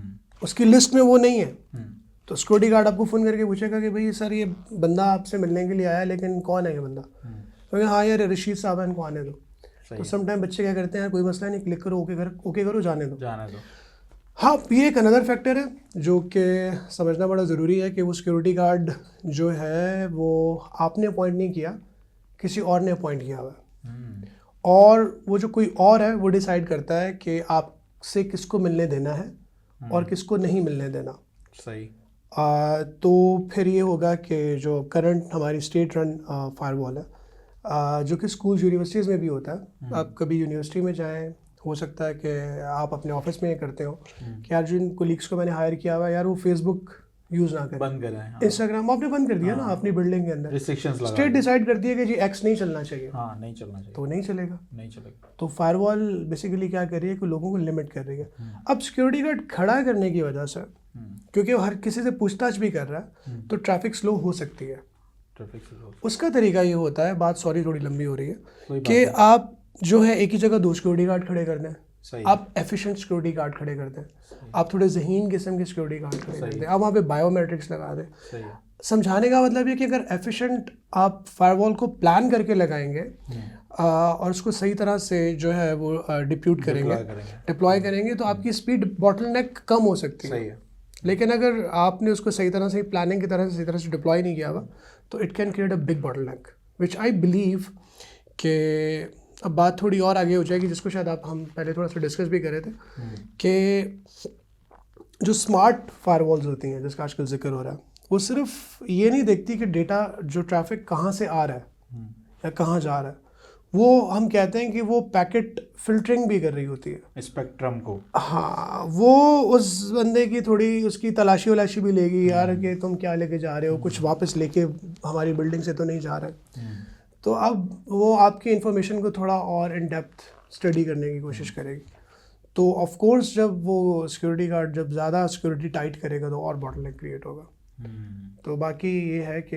उसकी लिस्ट में वो नहीं है। तो सिक्योरिटी गार्ड आपको फ़ोन करके पूछेगा कि भाई सर ये बंदा आपसे मिलने के लिए आया है, लेकिन कौन है ये बंदा? तो हाँ यार रशीद साहब है, इनको आने दो। तो समटाइम बच्चे क्या करते हैं, यार कोई मसला नहीं, क्लिक करो, ओके करो, जाने दो। हाँ, ये एक अनदर फैक्टर है जो कि समझना बड़ा ज़रूरी है कि वो सिक्योरिटी गार्ड जो है वो आपने अपॉइंट नहीं किया, किसी और ने अपॉइंट किया हुआ है, और वो जो कोई और है वो डिसाइड करता है कि आपसे किसको मिलने देना है और किसको नहीं मिलने देना। सही। तो फिर ये होगा कि जो करंट हमारी स्टेट रन फायरवॉल है, जो कि स्कूल यूनिवर्सिटीज़ में भी होता है, आप कभी यूनिवर्सिटी में जाएं, हो सकता है कि आप अपने ऑफिस में ये करते हो कि यार जिन कोलीग्स को मैंने हायर किया हुआ है यार वो फेसबुक यूज़ ना करें, बंद करें। हाँ। इंस्टाग्राम आपने बंद कर दिया ना अपनी बिल्डिंग के अंदर, रिस्ट्रिक्शंस लगा स्टेट डिसाइड करती है कि जी एक्स नहीं चलना चाहिए, हाँ नहीं चलना चाहिए, तो नहीं चलेगा। नहीं चलेगा। तो फायरवॉल बेसिकली क्या कर रही है कि लोगों को लिमिट कर रही है। अब सिक्योरिटी गार्ड खड़ा करने की वजह से, क्योंकि वो हर किसी से पूछताछ भी कर रहा है, तो ट्रैफिक स्लो हो सकती है। उसका तरीका ये होता है, बात सॉरी थोड़ी लंबी हो रही है, कि आप जो है एक ही जगह 2 सिक्योरिटी गार्ड खड़े कर दें, आप एफिशिएंट सिक्योरिटी गार्ड खड़े कर दें, आप थोड़े ज़हीन किस्म के सिक्योरिटी गार्ड खड़े कर दें, आप वहाँ पे बायोमेट्रिक्स लगा दें। समझाने का मतलब ये कि अगर एफिशिएंट आप फायरवॉल को प्लान करके लगाएंगे और उसको सही तरह से जो है वो डिप्लॉय करेंगे तो आपकी स्पीड बॉटलनेक कम हो सकती है। लेकिन अगर आपने उसको सही तरह से प्लानिंग की तरह से सही तरह से डिप्लॉय नहीं किया हुआ तो it can create a big bottleneck, which I believe कि अब बात थोड़ी और आगे हो जाएगी, जिसको शायद हम पहले थोड़ा सा डिस्कस भी कर रहे थे, कि जो स्मार्ट फायरवॉल्स होती हैं जिसका आजकल जिक्र हो रहा है, वो सिर्फ ये नहीं देखती कि डेटा जो ट्रैफिक कहाँ से आ रहा है या कहाँ जा रहा है, वो हम कहते हैं कि वो पैकेट फिल्टरिंग भी कर रही होती है स्पेक्ट्रम को। हाँ, वो उस बंदे की थोड़ी उसकी तलाशी वलाशी भी लेगी यार कि तुम क्या लेके जा रहे हो, कुछ वापस लेके हमारी बिल्डिंग से तो नहीं जा रहे। तो अब वो आपकी इन्फॉर्मेशन को थोड़ा और इन डेप्थ स्टडी करने की कोशिश करेगी। तो ऑफ कोर्स जब वो सिक्योरिटी गार्ड जब ज़्यादा सिक्योरिटी टाइट करेगा तो और बॉटलनेक क्रिएट होगा। तो बाकी ये है कि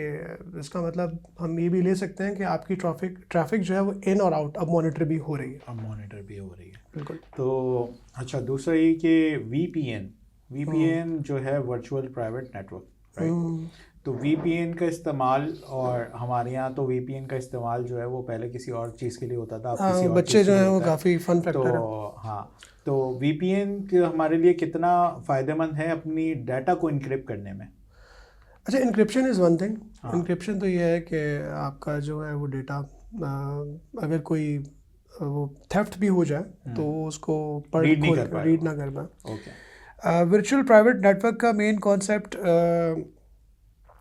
इसका मतलब हम ये भी ले सकते हैं कि आपकी ट्रैफिक जो है वो इन और आउट अब मॉनिटर भी हो रही है। बिल्कुल। तो अच्छा, दूसरा ये कि वीपीएन जो है वर्चुअल प्राइवेट नेटवर्क, राइट? तो वीपीएन का इस्तेमाल, और हमारे यहाँ तो वीपीएन का इस्तेमाल जो है वो पहले किसी और चीज़ के लिए होता था, अब किसी और बच्चे जो है वो काफ़ी फन फैक्टर है। तो हाँ, तो वीपीएन हमारे लिए कितना फ़ायदेमंद है अपनी डाटा को इनक्रिप्ट करने में? अच्छा, encryption is one thing. Encryption तो ये है कि आपका जो है वो डेटा अगर कोई वो थेफ्ट भी हो जाए तो उसको रीड ना कर पाए। वर्चुअल प्राइवेट नेटवर्क का मेन कॉन्सेप्ट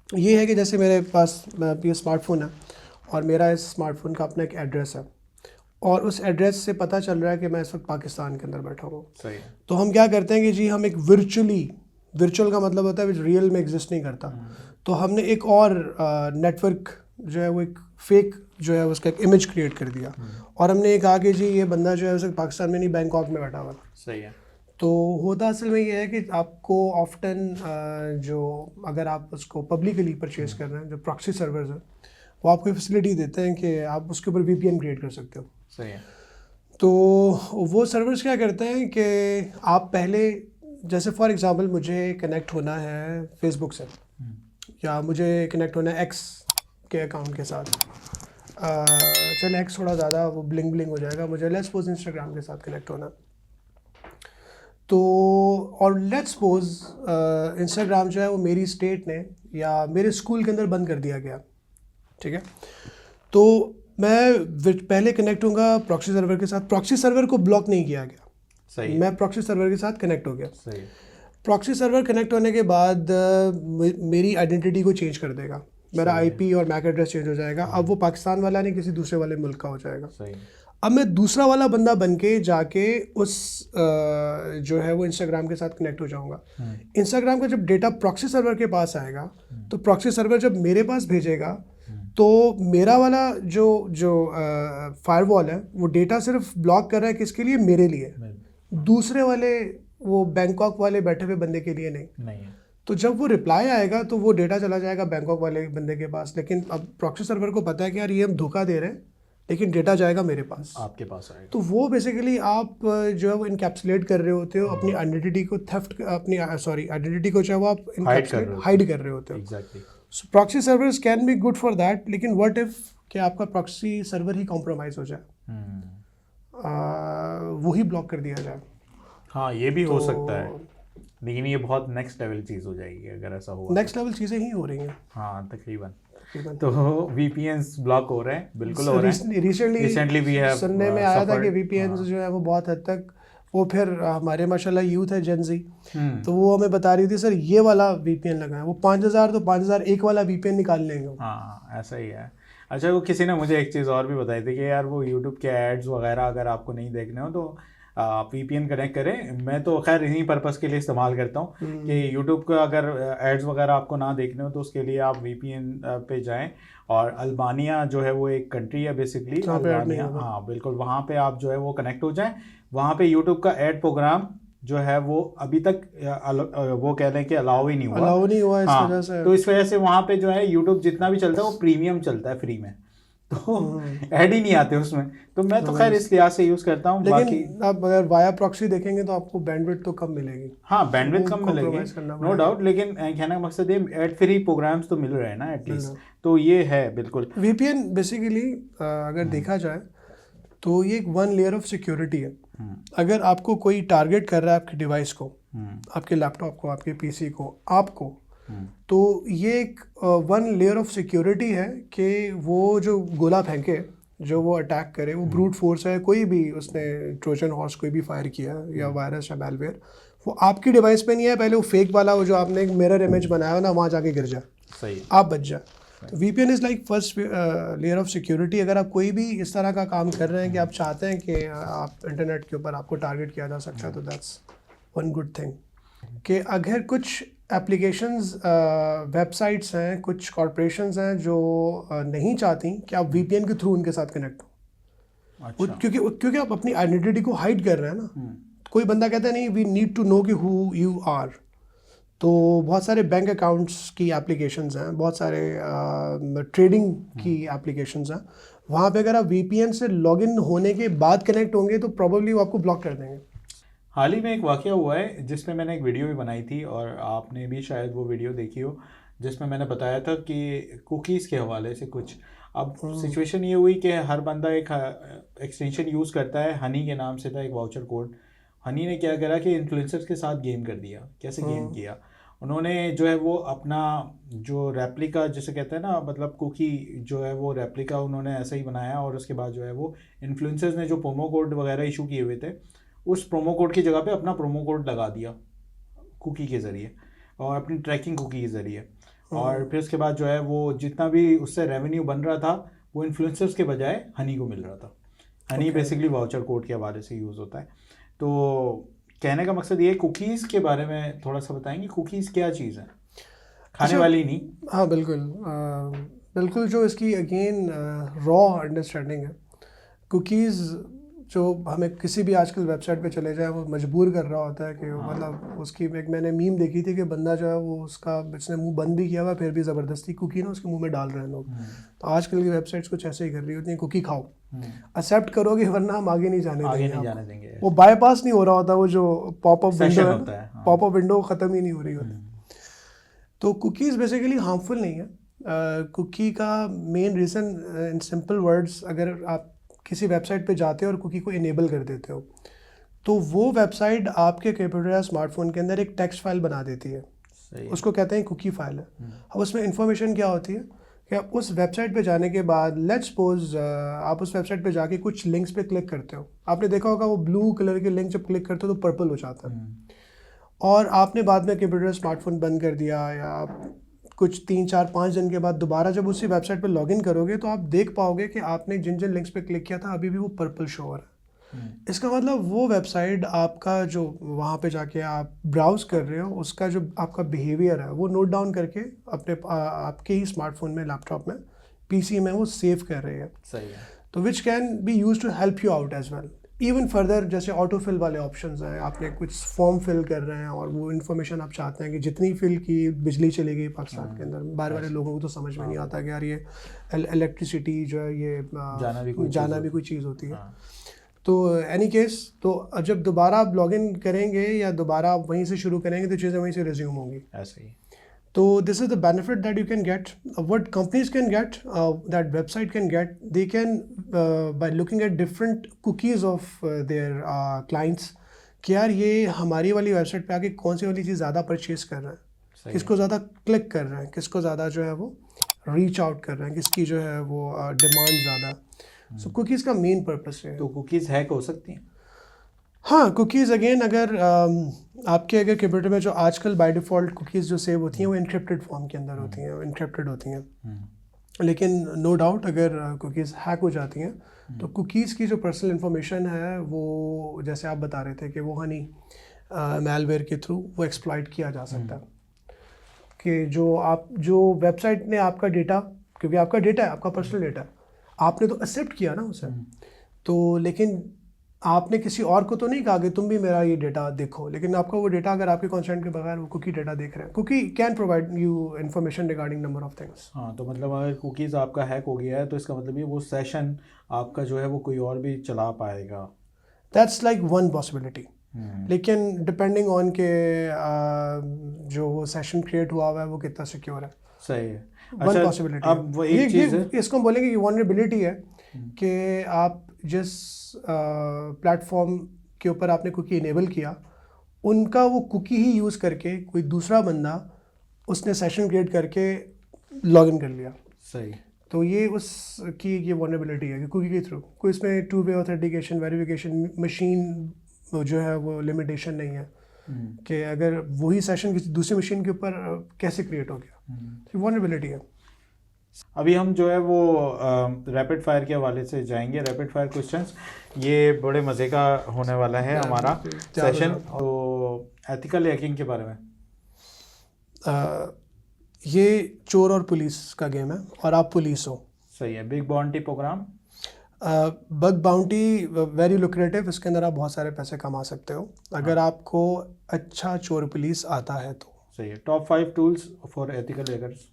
ये है कि जैसे मेरे पास ये स्मार्टफोन है और मेरा इस स्मार्टफोन का अपना एक एड्रेस है और उस एड्रेस से पता चल रहा है कि मैं इस वक्त पाकिस्तान के अंदर बैठा हूँ। तो हम क्या करते हैं कि जी हम एक वर्चुअल का मतलब होता है जो रियल में एग्जिस्ट नहीं करता, तो हमने एक और नेटवर्क जो है वो एक फेक जो है उसका एक इमेज क्रिएट कर दिया और हमने ये कहा कि जी ये बंदा जो है उसे पाकिस्तान में नहीं बैंकॉक में बैठा हुआ। सही है। तो होता असल में ये है कि आपको ऑफ्टन जो अगर आप उसको पब्लिकली परचेज़ कर रहे हैं, जो प्रॉक्सी सर्वर्स हैं वो आपको फैसिलिटी देते हैं कि आप उसके ऊपर वीपीएन क्रिएट कर सकते हो। सही है। तो वो सर्वर्स क्या करते हैं कि आप पहले, जैसे फॉर एग्जांपल मुझे कनेक्ट होना है फेसबुक से या मुझे कनेक्ट होना है एक्स के अकाउंट के साथ, चल एक्स थोड़ा ज़्यादा वो ब्लिंग हो जाएगा, मुझे लेट्स सपोज इंस्टाग्राम के साथ कनेक्ट होना, तो और लेट्स सपोज इंस्टाग्राम जो है वो मेरी स्टेट ने या मेरे स्कूल के अंदर बंद कर दिया गया, ठीक है? तो मैं पहले कनेक्ट होऊंगा प्रॉक्सी सर्वर के साथ, प्रॉक्सी सर्वर को ब्लॉक नहीं किया गया, सही। मैं प्रॉक्सी सर्वर के साथ कनेक्ट हो गया। सही। प्रॉक्सी सर्वर कनेक्ट होने के बाद मेरी आइडेंटिटी को चेंज कर देगा, मेरा सही है। आईपी और मैक एड्रेस चेंज हो जाएगा। अब वो पाकिस्तान वाला नहीं, किसी दूसरे वाले मुल्क का हो जाएगा। सही। अब मैं दूसरा वाला बंदा बन के जाके उस जो है वो इंस्टाग्राम के साथ कनेक्ट हो जाऊंगा। इंस्टाग्राम का जब डेटा प्रॉक्सी सर्वर के पास आएगा तो प्रॉक्सी सर्वर जब मेरे पास भेजेगा तो मेरा वाला जो जो फायरवॉल है वो डेटा सिर्फ ब्लॉक कर रहा है किसके लिए, मेरे लिए। दूसरे वाले वो बैंकॉक वाले बैठे हुए बंदे के लिए नहीं है। तो जब वो रिप्लाई आएगा तो वो डेटा चला जाएगा बैंकॉक वाले बंदे के पास। लेकिन अब प्रॉक्सी सर्वर को पता है कि यार ये हम धोखा दे रहे हैं, लेकिन डेटा जाएगा मेरे पास, आपके पास आएगा। तो वो बेसिकली आप जो है वो इनकैप्सुलेट कर रहे होते हो अपनी आइडेंटिटी को, थेफ्ट अपनी आइडेंटिटी को जो है वो आप हाइड कर रहे होते हो। Exactly. So proxy servers can be good for that, लेकिन व्हाट इफ कि आपका प्रॉक्सी सर्वर ही कॉम्प्रोमाइज हो जाए, वो ही ब्लॉक कर दिया जाए। हाँ, ये भी हो सकता है, लेकिन ये बहुत नेक्स्ट लेवल चीज़ हो जाएगी अगर ऐसा हुआ। नेक्स्ट लेवल चीज़ें ही हो रही हैं। हाँ, तकरीबन। तो VPNs ब्लॉक हो रहे हैं, बिल्कुल हो रहे हैं। रिसेंटली भी है, सुनने में आया था कि VPNs जो है वो बहुत हद तक, वो फिर हमारे माशाल्लाह यूथ है जेन जी, तो वो हमें बता रही थी सर ये वाला VPN लगा है, वो 5000 तो 5000 एक वाला VPN निकाल लेंगे। हाँ, ऐसा ही है। अच्छा, वो किसी ने मुझे एक चीज़ और भी बताई थी कि यार वो यूट्यूब के एड्स वगैरह अगर आपको नहीं देखने हो तो आप VPN कनेक्ट करें। मैं तो खैर इन्हीं पर्पस के लिए इस्तेमाल करता हूँ कि यूट्यूब का अगर एड्स वगैरह आपको ना देखने हो तो उसके लिए आप VPN पे जाएं। और अल्बानिया जो है वो एक कंट्री है बेसिकली, अल्बानिया, हाँ बिल्कुल, वहाँ पे आप जो है वो कनेक्ट हो जाएं। वहाँ पे यूट्यूब का एड प्रोग्राम जो है वो अभी तक वो कह लें कि अलाउ ही नहीं हुआ। इस वजह से, तो इस वजह से वहाँ पे जो है यूट्यूब जितना भी चलता है वो प्रीमियम चलता है, फ्री में, तो ऐड ही नहीं आते उसमें। तो मैं तो खैर इस लिहाज से यूज़ करता हूँ। लेकिन बाकी आप अगर वाया प्रॉक्सी देखेंगे तो आपको बैंडविड्थ तो कम मिलेगी। हाँ, बैंडविड्थ कम मिलेगी, नो डाउट, लेकिन कहने का मकसद ये एड फ्री प्रोग्राम्स तो मिल रहे हैं ना एटलीस्ट, तो ये है बिल्कुल। VPN बेसिकली अगर देखा जाए तो ये एक वन लेयर ऑफ सिक्योरिटी है। अगर आपको कोई टारगेट कर रहा है आपके डिवाइस को, आपके लैपटॉप को, आपके PC को, आपको, तो ये एक वन लेयर ऑफ सिक्योरिटी है कि वो जो गोला फेंके, जो वो अटैक करे, वो ब्रूट फोर्स है, कोई भी उसने ट्रोजन हॉर्स कोई भी फायर किया या वायरस या मैलवेयर, वो आपकी डिवाइस पे नहीं है, पहले वो फेक वाला वो जो आपने एक मिरर इमेज बनाया ना वहाँ जाके गिर जाए, सही, आप बच जाए। तो VPN is like first layer of security. अगर आप कोई भी इस तरह का काम कर रहे हैं कि आप चाहते हैं कि आप इंटरनेट के ऊपर आपको टारगेट किया जा सकता है, तो दैट्स वन गुड थिंग। कि अगर कुछ एप्लीकेशंस, वेबसाइट्स हैं, कुछ कॉरपोरेशंस हैं जो नहीं चाहती कि आप VPN के थ्रू उनके साथ कनेक्ट हो। अच्छा। क्योंकि आप अपनी आइडेंटिटी को हाइड कर रहे हैं ना। कोई बंदा कहता है नहीं वी नीड टू नो कि हु यू आर। तो बहुत सारे बैंक अकाउंट्स की एप्लीकेशंस हैं, बहुत सारे ट्रेडिंग की एप्लीकेशंस हैं, वहाँ पे अगर आप VPN से लॉगिन होने के बाद कनेक्ट होंगे तो प्रॉब्ली वो आपको ब्लॉक कर देंगे। हाल ही में एक वाक़या हुआ है जिसमें मैंने एक वीडियो भी बनाई थी और आपने भी शायद वो वीडियो देखी हो, जिसमें मैंने बताया था कि कुकीज़ के हवाले से कुछ। अब सिचुएशन ये हुई कि हर बंदा एक एक्सटेंशन यूज़ करता है, हनी के नाम से था एक वाउचर कोड। हनी ने क्या करा कि इन्फ्लुएंसर्स के साथ गेम कर दिया। कैसे गेम किया? उन्होंने जो है वो अपना जो रेप्लिका जिसे कहते हैं ना, मतलब कुकी जो है वो रेप्लिका उन्होंने ऐसा ही बनाया और उसके बाद जो है वो इन्फ्लुएंसर्स ने जो प्रोमो कोड वगैरह इशू किए हुए थे उस प्रोमो कोड की जगह पे अपना प्रोमो कोड लगा दिया कुकी के ज़रिए और अपनी ट्रैकिंग कुकी के ज़रिए। और फिर उसके बाद जो है वो जितना भी उससे रेवेन्यू बन रहा था वो इन्फ्लुएंसर्स के बजाय हनी को मिल रहा था। हनी बेसिकली वाउचर कोड के हवाले से यूज़ होता है। तो कहने का मकसद ये, कुकीज़ के बारे में थोड़ा सा बताएंगे, कुकीज़ क्या चीज़ है? खाने वाली नहीं? हाँ बिल्कुल, बिल्कुल। जो इसकी अगेन रॉ अंडरस्टैंडिंग है, कुकीज़ जो हमें किसी भी आजकल वेबसाइट पे चले जाए वो मजबूर कर रहा होता है कि मतलब उसकी एक मैंने मीम देखी थी कि बंदा जो है वो उसका इसने मुंह बंद भी किया हुआ फिर भी ज़बरदस्ती कुकी ना उसके मुंह में डाल रहे हैं लोग। तो आजकल की वेबसाइट्स कुछ ऐसे ही कर रही होती हैं, कुकी खाओ, एक्सेप्ट करोगे वरना हम आगे नहीं जाने देंगे। वो बाईपास नहीं हो रहा होता, वो जो पॉपअप विंडो है, पॉपअप विंडो ख़त्म ही नहीं हो रही होती। तो कुकीज़ बेसिकली हार्मफुल नहीं है। कुकी का main reason in simple words, अगर आप किसी वेबसाइट पे जाते हो और कुकी को इनेबल कर देते हो तो वो वेबसाइट आपके कंप्यूटर या स्मार्टफोन के अंदर एक टेक्स्ट फाइल बना देती है। उसको कहते हैं कुकी फाइल है। अब उसमें इंफॉर्मेशन क्या होती है कि आप उस वेबसाइट पे जाने के बाद लेट्स सपोज आप उस वेबसाइट पे जाके कुछ लिंक्स पे क्लिक करते हो। आपने देखा होगा वो ब्लू कलर के लिंक जब क्लिक करते हो तो पर्पल हो जाता है। और आपने बाद में कंप्यूटर स्मार्टफोन बंद कर दिया या आप कुछ 3 4 5 दिन के बाद दोबारा जब उसी वेबसाइट पर लॉगिन करोगे तो आप देख पाओगे कि आपने जिन जिन लिंक्स पे क्लिक किया था अभी भी वो पर्पल शो हो रहा है। इसका मतलब वो वेबसाइट आपका जो वहाँ पे जाके आप ब्राउज कर रहे हो उसका जो आपका बिहेवियर है वो नोट डाउन करके अपने आपके ही स्मार्टफोन में, लैपटॉप में, पीसी में वो सेव कर रही है। सही है। तो which can be use to help you out as well. Even further जैसे ऑटो फिल वाले ऑप्शंस हैं, आपने कुछ फॉर्म फिल कर रहे हैं और वो इन्फॉर्मेशन आप चाहते हैं कि जितनी फिल की बिजली चली गई पाकिस्तान के अंदर, बाहर वाले लोगों को तो समझ में नहीं आता कि यार ये इलेक्ट्रिसिटी जो है ये जाना भी कोई चीज़ होती है। तो एनी केस, तो जब दोबारा आप लॉगिन करेंगे या दोबारा आप वहीं से शुरू करेंगे तो चीज़ें वहीं से रिज्यूम होंगी। ऐसे ही। तो this is the benefit that you can get, what companies can get, that website can get, they can by looking at different cookies of their clients कि यार ये हमारी वाली वेबसाइट पे आके कौन सी वाली चीज़ ज़्यादा परचेज कर रहे हैं, किसको ज़्यादा क्लिक कर रहे हैं, किसको ज़्यादा जो है वो रीच आउट कर रहे हैं, किसकी जो है वो डिमांड ज़्यादा। सो कुकीज़ का मेन पर्पस है। तो कुकीज़ हैक हो सकती हैं? हाँ, कुकीज़ अगेन अगर आपके अगर कंप्यूटर में जो आजकल बाय डिफ़ॉल्ट कुकीज़ जो सेव होती हैं वो इनक्रिप्टेड फॉर्म के अंदर होती हैं, इनक्रिप्टेड होती हैं। लेकिन नो डाउट अगर कुकीज़ हैक हो जाती हैं तो कुकीज़ की जो पर्सनल इन्फॉर्मेशन है वो, जैसे आप बता रहे थे कि वो हनी मैलवेयर के थ्रू वो एक्सप्लॉइट किया जा सकता है कि जो वेबसाइट ने आपका डेटा, क्योंकि आपका डेटा है, आपका पर्सनल डेटा है, आपने तो एक्सेप्ट किया ना उसे, तो लेकिन आपने किसी और को तो नहीं कहा कि तुम भी मेरा ये डेटा देखो, लेकिन आपका वो डेटा अगर आपके कंसेंट के बगैर वो कुकी डेटा देख रहे हैं, cookie can provide you information regarding number of things. हाँ, तो मतलब अगर कुकीज़ आपका हैक हो गया है तो इसका मतलब ये वो सेशन आपका जो है वो कोई और भी चला पाएगा। That's like one possibility. लेकिन डिपेंडिंग ऑन के जो वो सेशन क्रिएट हुआ हुआ है वो कितना सिक्योर है। सही है। One possibility. अब वो एक चीज़ है, इसको हम बोलेंगे कि वनरेबिलिटी है कि आप जिस प्लेटफॉर्म के ऊपर आपने कुकी इनेबल किया उनका वो कुकी ही यूज़ करके कोई दूसरा बंदा उसने सेशन क्रिएट करके लॉगिन कर लिया। सही। तो ये उसकी ये वनरेबिलिटी है कि कुकी के थ्रू कोई इसमें 2-वे ऑथेंटिकेशन, वेरिफिकेशन, मशीन जो है वो लिमिटेशन नहीं है कि अगर वही सेशन किसी दूसरी मशीन के ऊपर कैसे क्रिएट हो गया, तो वनरेबिलिटी है। अभी हम जो है वो रैपिड फायर के हवाले से जाएंगे, रैपिड फायर क्वेश्चंस। ये बड़े मज़े का होने वाला है हमारा सेशन। तो एथिकल हैकिंग के बारे में, ये चोर और पुलिस का गेम है और आप पुलिस हो। सही है। Big bounty program, bug bounty very lucrative, इसके अंदर आप बहुत सारे पैसे कमा सकते हो अगर आपको अच्छा चोर पुलिस आता है तो। सही है। Top 5 tools for ethical hackers.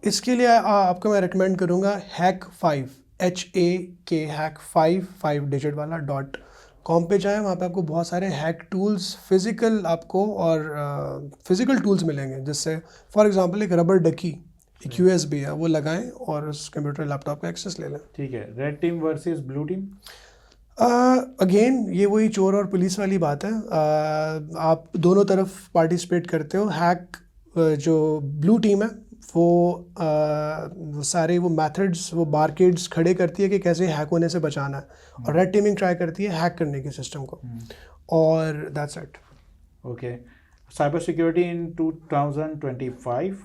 इसके लिए आपको मैं रेकमेंड करूँगा hack5, HAK hack5 5 डिजिट वाला .com पे जाएं। वहाँ पे आपको बहुत सारे हैक टूल्स फिज़िकल आपको और फिज़िकल टूल्स मिलेंगे, जिससे फॉर एग्जांपल एक रबर डकी, एक USB है, वो लगाएं और उस कंप्यूटर लैपटॉप का एक्सेस ले लें। ठीक है। Red team versus blue team. Again ये वही चोर और पुलिस वाली बात है। आप दोनों तरफ पार्टिसिपेट करते हो। हैक जो ब्लू टीम है वो सारे वो मेथड्स, वो बारकेड्स खड़े करती है कि कैसे हैक होने से बचाना है, और रेड टीमिंग ट्राई करती है हैक करने के सिस्टम को, और that's it. Okay. Cyber security in 2025।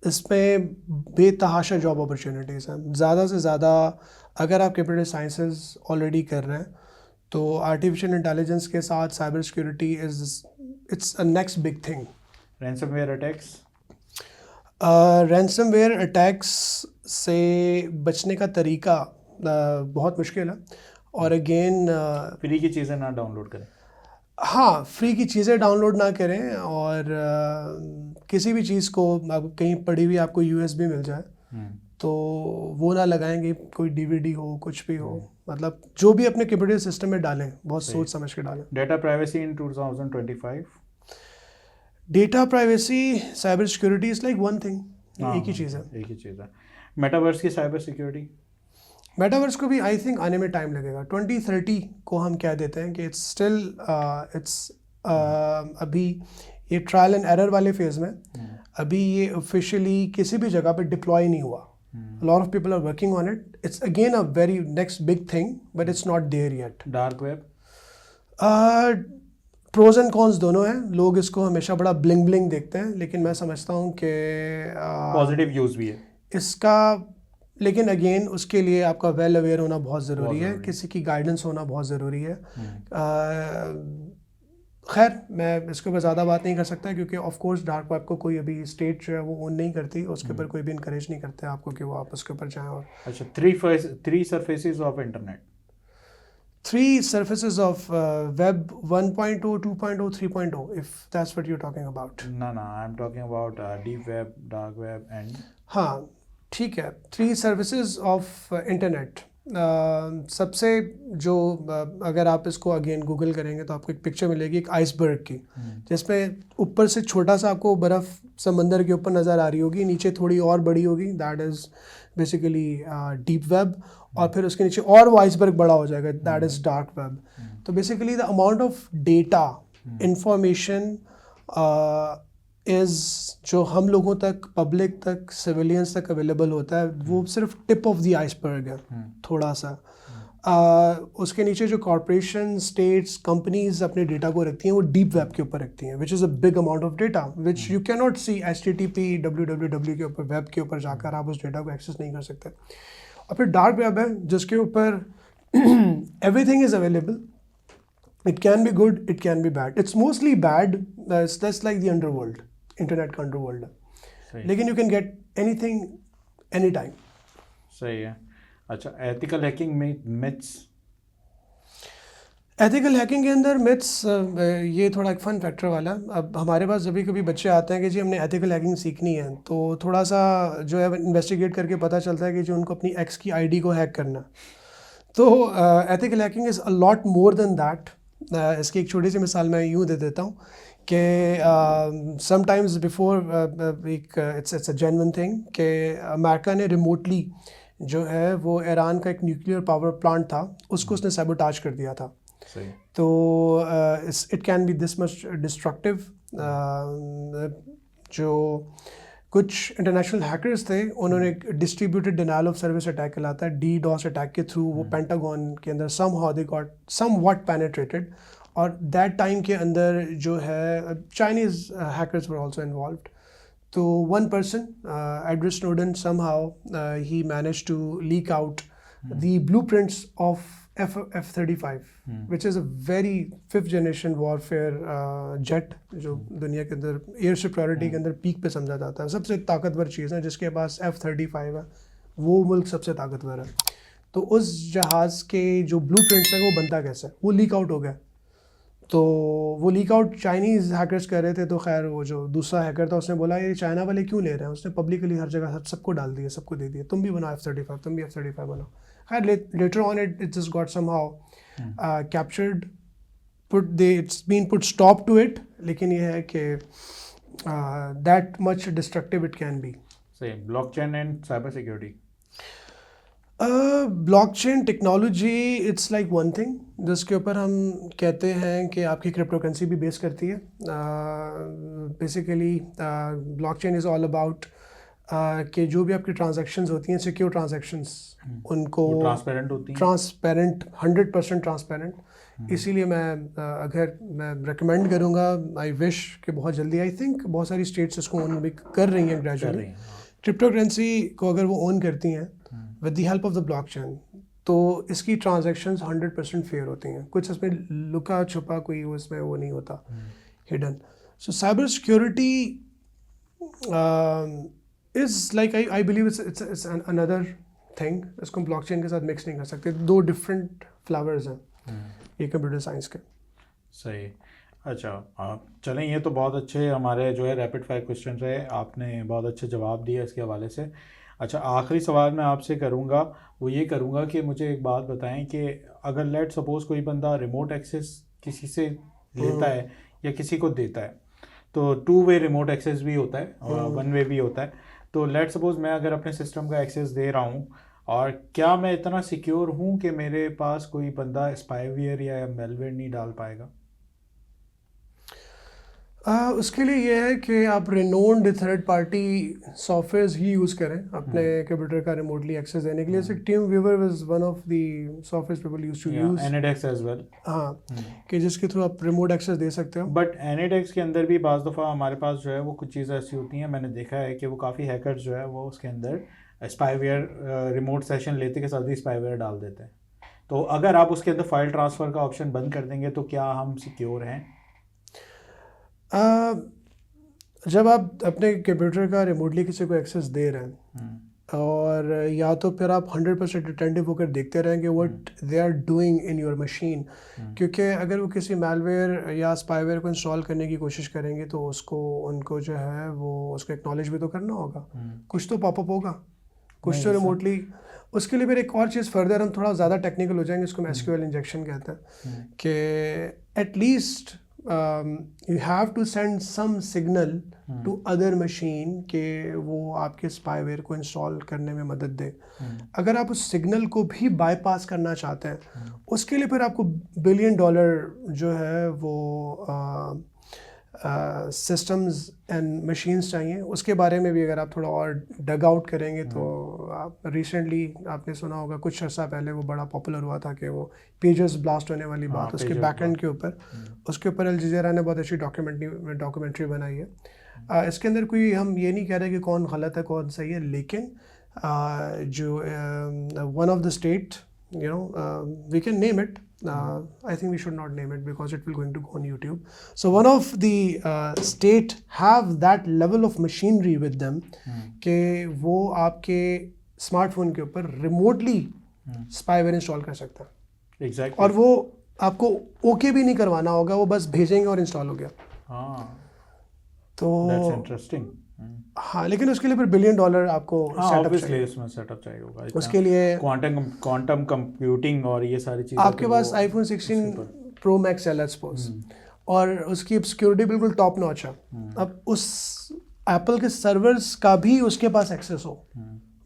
इसमें बेतहाशा जॉब अपॉर्चुनिटीज़ हैं। ज़्यादा से ज़्यादा अगर आप कंप्यूटर साइंसेज ऑलरेडी कर रहे हैं तो आर्टिफिशियल इंटेलिजेंस के साथ cyber security it's a next big thing. Ransomware attacks. Ransomware attacks से बचने का तरीका बहुत मुश्किल है, और अगेन फ्री की चीज़ें ना डाउनलोड करें। हाँ, फ्री की चीज़ें डाउनलोड ना करें, और किसी भी चीज़ को कहीं पड़ी हुई आपको USB मिल जाए तो वो ना लगाएंगे, कोई DVD हो, कुछ भी हो, मतलब जो भी अपने कंप्यूटर सिस्टम में डालें बहुत सोच समझ के डालें। Data privacy in 2025। Data privacy, cyber security is like one thing, एक ही चीज़ है। एक ही चीज़ है। मेटावर्स की साइबर सिक्योरिटी। मेटावर्स को भी आई थिंक आने में टाइम लगेगा। 2030 को हम कह देते हैं कि इट्स स्टिल अभी ये ट्रायल एंड एरर वाले फेज में, अभी ये ऑफिशियली किसी भी जगह पे डिप्लॉय नहीं हुआ। Lot of people are working on it. It's again a very next big thing, but it's not there yet. Dark web. Pros and cons दोनों हैं। लोग इसको हमेशा बड़ा ब्लिंग ब्लिंग देखते हैं, लेकिन मैं समझता हूँ कि पॉजिटिव यूज़ भी है इसका, लेकिन अगेन उसके लिए आपका वेल अवेयर होना बहुत ज़रूरी है, ज़रूरी है। किसी की गाइडेंस होना बहुत ज़रूरी है। खैर मैं इसके ऊपर ज़्यादा बात नहीं कर सकता, क्योंकि ऑफ कोर्स डार्क वेब को कोई अभी स्टेट जो है वो ओन नहीं करती, उसके ऊपर कोई भी इनकरेज नहीं करते आपको कि वो आप उसके ऊपर जाएं। और अच्छा, three surfaces of internet, 3 surfaces of web 1.0, 2.0, 3.0, if that's what you're talking about. ना I am talking about deep web, dark web and हाँ ठीक है, 3 सर्विसेज ऑफ इंटरनेट। सबसे जो अगर आप इसको अगेन गूगल करेंगे तो आपको एक पिक्चर मिलेगी एक आइसबर्ग की, जिसमें ऊपर से छोटा सा आपको बर्फ़ समंदर के ऊपर नज़र आ रही होगी, नीचे थोड़ी और बड़ी होगी, that is basically deep web, और फिर उसके नीचे और वो आइसबर्ग बड़ा हो जाएगा, दैट इज़ डार्क वेब। तो basically the amount of data information is जो हम लोगों तक, पब्लिक तक, सिविलियंस तक अवेलेबल होता है, वो सिर्फ टिप ऑफ द आइसबर्ग है, थोड़ा सा। उसके नीचे जो कॉरपोरेशन, स्टेट्स, कंपनीज अपने डेटा को रखती हैं वो डीप वेब के ऊपर रखती हैं, which is a big amount of data which you can not see HTTP www के ऊपर, वेब के ऊपर जाकर आप उस डेटा को एक्सेस नहीं कर सकते। और फिर डार्क वेब है जिसके ऊपर everything is available. It can be good, it can be bad, it's mostly bad, that's like the underworld, internet का अंडरवर्ल्ड है, लेकिन you can get anything any time. सही है। अच्छा, एथिकल हैकिंग में मिथ्स, एथिकल हैकिंग के अंदर myths, ये थोड़ा एक फ़न फैक्टर वाला। अब हमारे पास जब भी कभी बच्चे आते हैं कि जी हमने एथिकल हैकिंग सीखनी है, तो थोड़ा सा जो है इन्वेस्टिगेट करके पता चलता है कि जो उनको अपनी एक्स की आईडी को हैक करना। तो ethical hacking is a lot more than that. इसकी एक छोटी सी मिसाल मैं यूँ दे देता हूँ कि समटाइम्स बिफोर एक इट्स अ जेन्युइन थिंग कि अमेरिका ने रिमोटली जो है वो ईरान का एक न्यूक्लियर पावर प्लांट था, उसको उसने सैबोटाज कर दिया था। सही, तो it can B this much destructive. जो कुछ इंटरनेशनल हैकर्स थे, उन्होंने distributed denial of service attack कहलाता है, DDoS अटैक के थ्रू वो पेंटागन के अंदर somehow they got somewhat penetrated, और दैट टाइम के अंदर जो है Chinese hackers were also involved. तो one person, Edward Snowden, somehow he managed to leak out the blueprints of F-35, which is a very 5th generation warfare jet, जो दुनिया के अंदर एयर सिक्योरिटी के अंदर पीक पे समझा जाता है, सबसे ताकतवर चीज़ है। जिसके पास F-35 है वो मुल्क सबसे ताकतवर है। तो उस जहाज़ के जो ब्लूप्रिंट्स हैं वो बनता कैसे है, वो लीक आउट हो गया। तो वो लीक आउट चाइनीज़ हैकर्स कर रहे थे, तो खैर वो जो दूसरा हैकर था उसने बोला ये चाइना वाले क्यों ले रहे हैं, उसने पब्लिकली हर जगह सबको डाल दिया, सबको दे दिया, तुम भी बनाओ F-35, तुम भी F-35 बनाओ। खैर later on it just got somehow captured, it's been put stop to it, लेकिन ये है कि that much destructive it can be. सही। Blockchain and cyber security, blockchain technology it's like one thing, जिसके ऊपर हम कहते हैं कि आपकी क्रिप्टो करेंसी भी बेस करती है। Basically blockchain is all about कि जो भी आपकी ट्रांजैक्शंस होती हैं, सिक्योर ट्रांजैक्शंस, उनको ट्रांसपेरेंट होती हैं, ट्रांसपेरेंट, 100% ट्रांसपेरेंट। इसीलिए अगर मैं रिकमेंड करूँगा, आई विश कि बहुत जल्दी, आई थिंक बहुत सारी स्टेट्स इसको ओन भी कर रही हैं ग्रेजुअली, क्रिप्टो करेंसी को अगर वो ओन करती हैं with the help of the blockchain, तो इसकी ट्रांजैक्शंस 100% फेयर होती हैं, कुछ इसमें लुका छुपा कोई उसमें वो नहीं होता, hidden. So cyber security is like, I believe it's another thing. इसको ब्लॉकचेन के साथ मिक्स नहीं कर सकते, 2 डिफरेंट फ्लावर्स हैं ये कंप्यूटर साइंस के। सही। अच्छा, आप चलें, ये तो बहुत अच्छे हमारे जो है रैपिड फायर क्वेश्चन रहे, आपने बहुत अच्छे जवाब दिए इसके हवाले से। अच्छा, आखिरी सवाल मैं आपसे करूँगा, वो ये करूँगा कि मुझे एक बात बताएं कि अगर लेट सपोज़ कोई बंदा रिमोट एक्सेस किसी से लेता है या किसी को देता है, तो 2 वे रिमोट एक्सेस भी होता है और 1 वे भी होता है। तो लेट सपोज़ मैं अगर अपने सिस्टम का एक्सेस दे रहा हूँ, और क्या मैं इतना सिक्योर हूँ कि मेरे पास कोई बंदा स्पाईवेयर या मेलवेयर नहीं डाल पाएगा? उसके लिए ये है कि आप रेनोन्ड थर्ड पार्टी सॉफ्टवेयर्स ही यूज़ करें अपने कंप्यूटर का रिमोटली एक्सेस देने के लिए। जैसे TeamViewer was one of the software people used to use. AnyDesk as well. हाँ, कि जिसके थ्रू आप रिमोट एक्सेस दे सकते हो। बट एनिडेक्स के अंदर भी बाज़ दफ़ा हमारे पास जो है वो कुछ चीज़ें ऐसी होती हैं, मैंने देखा है कि वो काफ़ी हैकर्स जो है वो उसके अंदर स्पाईवेयर रिमोट सेशन लेते के साथ ही स्पाईवेयर डाल देते हैं। तो अगर आप उसके अंदर फाइल ट्रांसफ़र का ऑप्शन बंद कर देंगे तो क्या हम सिक्योर हैं? जब आप अपने कंप्यूटर का रिमोटली किसी को एक्सेस दे रहे हैं और या तो फिर आप 100% अटेंटिव होकर देखते रहें कि what they are doing in your machine, क्योंकि अगर वो किसी मैलवेयर या स्पाईवेयर को इंस्टॉल करने की कोशिश करेंगे तो उनको जो है वो उसको एक्नॉलेज भी तो करना होगा, कुछ तो पॉपअप होगा, कुछ तो रिमोटली। उसके लिए फिर एक और चीज़ फर्दर, हम थोड़ा ज़्यादा टेक्निकल हो जाएंगे, इसको हम एसक्यूएल इंजेक्शन कहते हैं, कि at least you have to send some signal to other machine कि वो आपके स्पाईवेयर को इंस्टॉल करने में मदद दे। अगर आप उस सिग्नल को भी बाईपास करना चाहते हैं, उसके लिए फिर आपको $1 बिलियन जो है वो सिस्टम्स एंड मशीन्स चाहिए। उसके बारे में भी अगर आप थोड़ा और डग आउट करेंगे तो आप रिसेंटली आपने सुना होगा, कुछ अर्सा पहले वो बड़ा पॉपुलर हुआ था कि वो पेजेस ब्लास्ट होने वाली बात, उसके बैकएंड के ऊपर, उसके ऊपर अल जज़ीरा ने बहुत अच्छी डॉक्यूमेंट्री बनाई है। इसके अंदर कोई, हम ये नहीं कह रहे कि कौन गलत है कौन सही है, लेकिन जो one of the state, you know, we can name it. I think we should not name it because it will going to go on YouTube. So one of the state have that level of machinery with them कि वो आपके smartphone के ऊपर remotely spyware install कर सकता है। Exactly. और वो आपको ओके भी नहीं करवाना होगा, वो बस भेजेंगे और इंस्टॉल हो गया। हाँ, तो that's interesting. हाँ, लेकिन उसके लिए फिर $1 बिलियन आपको सेटअप चाहिए। उसमें सेटअप चाहिए होगा, उसके लिए क्वांटम कंप्यूटिंग और ये सारी चीज़ें। आपके पास iPhone 16 Pro Max है, लेट्स सपोज, और उसकी सिक्योरिटी बिल्कुल टॉप नॉच है। अब उस एप्पल के सर्वर्स का भी उसके पास एक्सेस हो,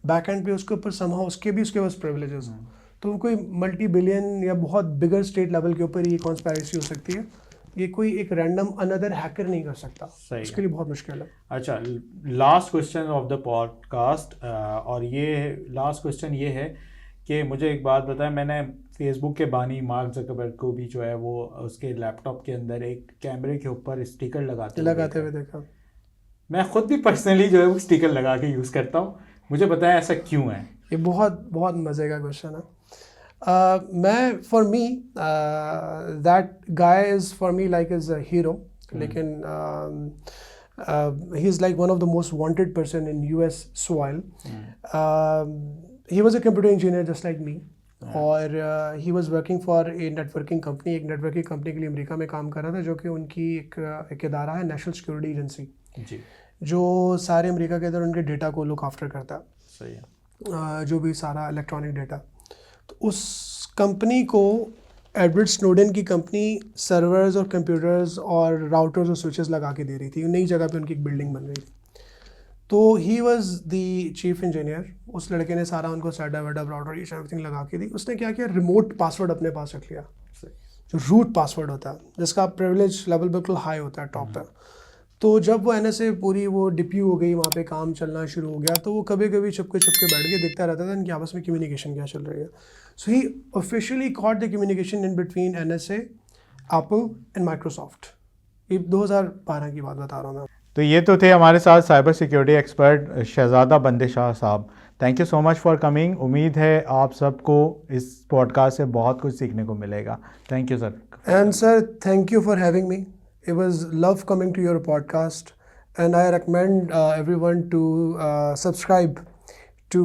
बैकएंड पे उसके ऊपर समहाउ उसके पास प्रिविलेजेस हो, तो कोई मल्टी बिलियन या बहुत बिगर स्टेट लेवल के ऊपर ये कॉन्स्पिरेसी हो सकती है। ये कोई एक रैंडम अनदर हैकर नहीं कर सकता, उसके लिए बहुत मुश्किल है। अच्छा, last question of the podcast, और ये लास्ट क्वेश्चन ये है कि मुझे एक बात बताएं, मैंने फेसबुक के बानी मार्क ज़करबर्ग को भी जो है वो उसके लैपटॉप के अंदर एक कैमरे के ऊपर स्टिकर लगाते हुए देखा। मैं खुद भी पर्सनली जो है वो स्टिकर लगा के यूज़ करता हूँ, मुझे बताएं ऐसा क्यों है? ये बहुत बहुत मज़े का क्वेश्चन है। मैं for me that guy is for me like is a hero, लेकिन he is like one of the most wanted person in US soil. He was a computer engineer just like me, और he was working for a networking company. एक networking company के लिए America में काम कर रहा था, जो कि उनकी एक इदारा है, नेशनल सिक्योरिटी एजेंसी, जो सारे अमेरिका के अंदर उनके डेटा को लुक आफ्टर करता है। सही है। जो भी सारा इलेक्ट्रॉनिक डेटा, तो उस कंपनी को एडवर्ड स्नोडेन की कंपनी सर्वर्स और कंप्यूटर्स और राउटर्स और स्विचेस लगा के दे रही थी। नई जगह पे उनकी एक बिल्डिंग बन रही थी, तो he was the chief engineer. उस लड़के ने सारा उनको सेटअप वेटअप राउटर ईच एवरीथिंग लगा के दी। उसने क्या किया, रिमोट पासवर्ड अपने पास रख लिया, जो रूट पासवर्ड होता है, जिसका प्रिविलेज लेवल बिल्कुल हाई होता है, टॉप पे। तो जब वो NSA पूरी वो डिप्यू हो गई, वहाँ पे काम चलना शुरू हो गया, तो वो कभी कभी छुपके बैठ के देखता रहता था इनकी आपस में कम्युनिकेशन क्या चल रही है। So he officially caught the communication in between NSA, Apple and Microsoft. ये 2012 की बात बता रहा हूँ मैं। तो ये तो थे हमारे साथ साइबर सिक्योरिटी एक्सपर्ट शहजादा बंदे शाह साहब। Thank you so much for coming. उम्मीद है आप सबको इस पॉडकास्ट से बहुत कुछ सीखने को मिलेगा। Thank you sir. And sir, thank you for having me. It was love coming to your podcast, and I recommend everyone to subscribe to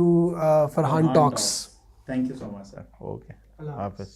Farhan Talks. Thank you so much, sir. Okay. Hafiz.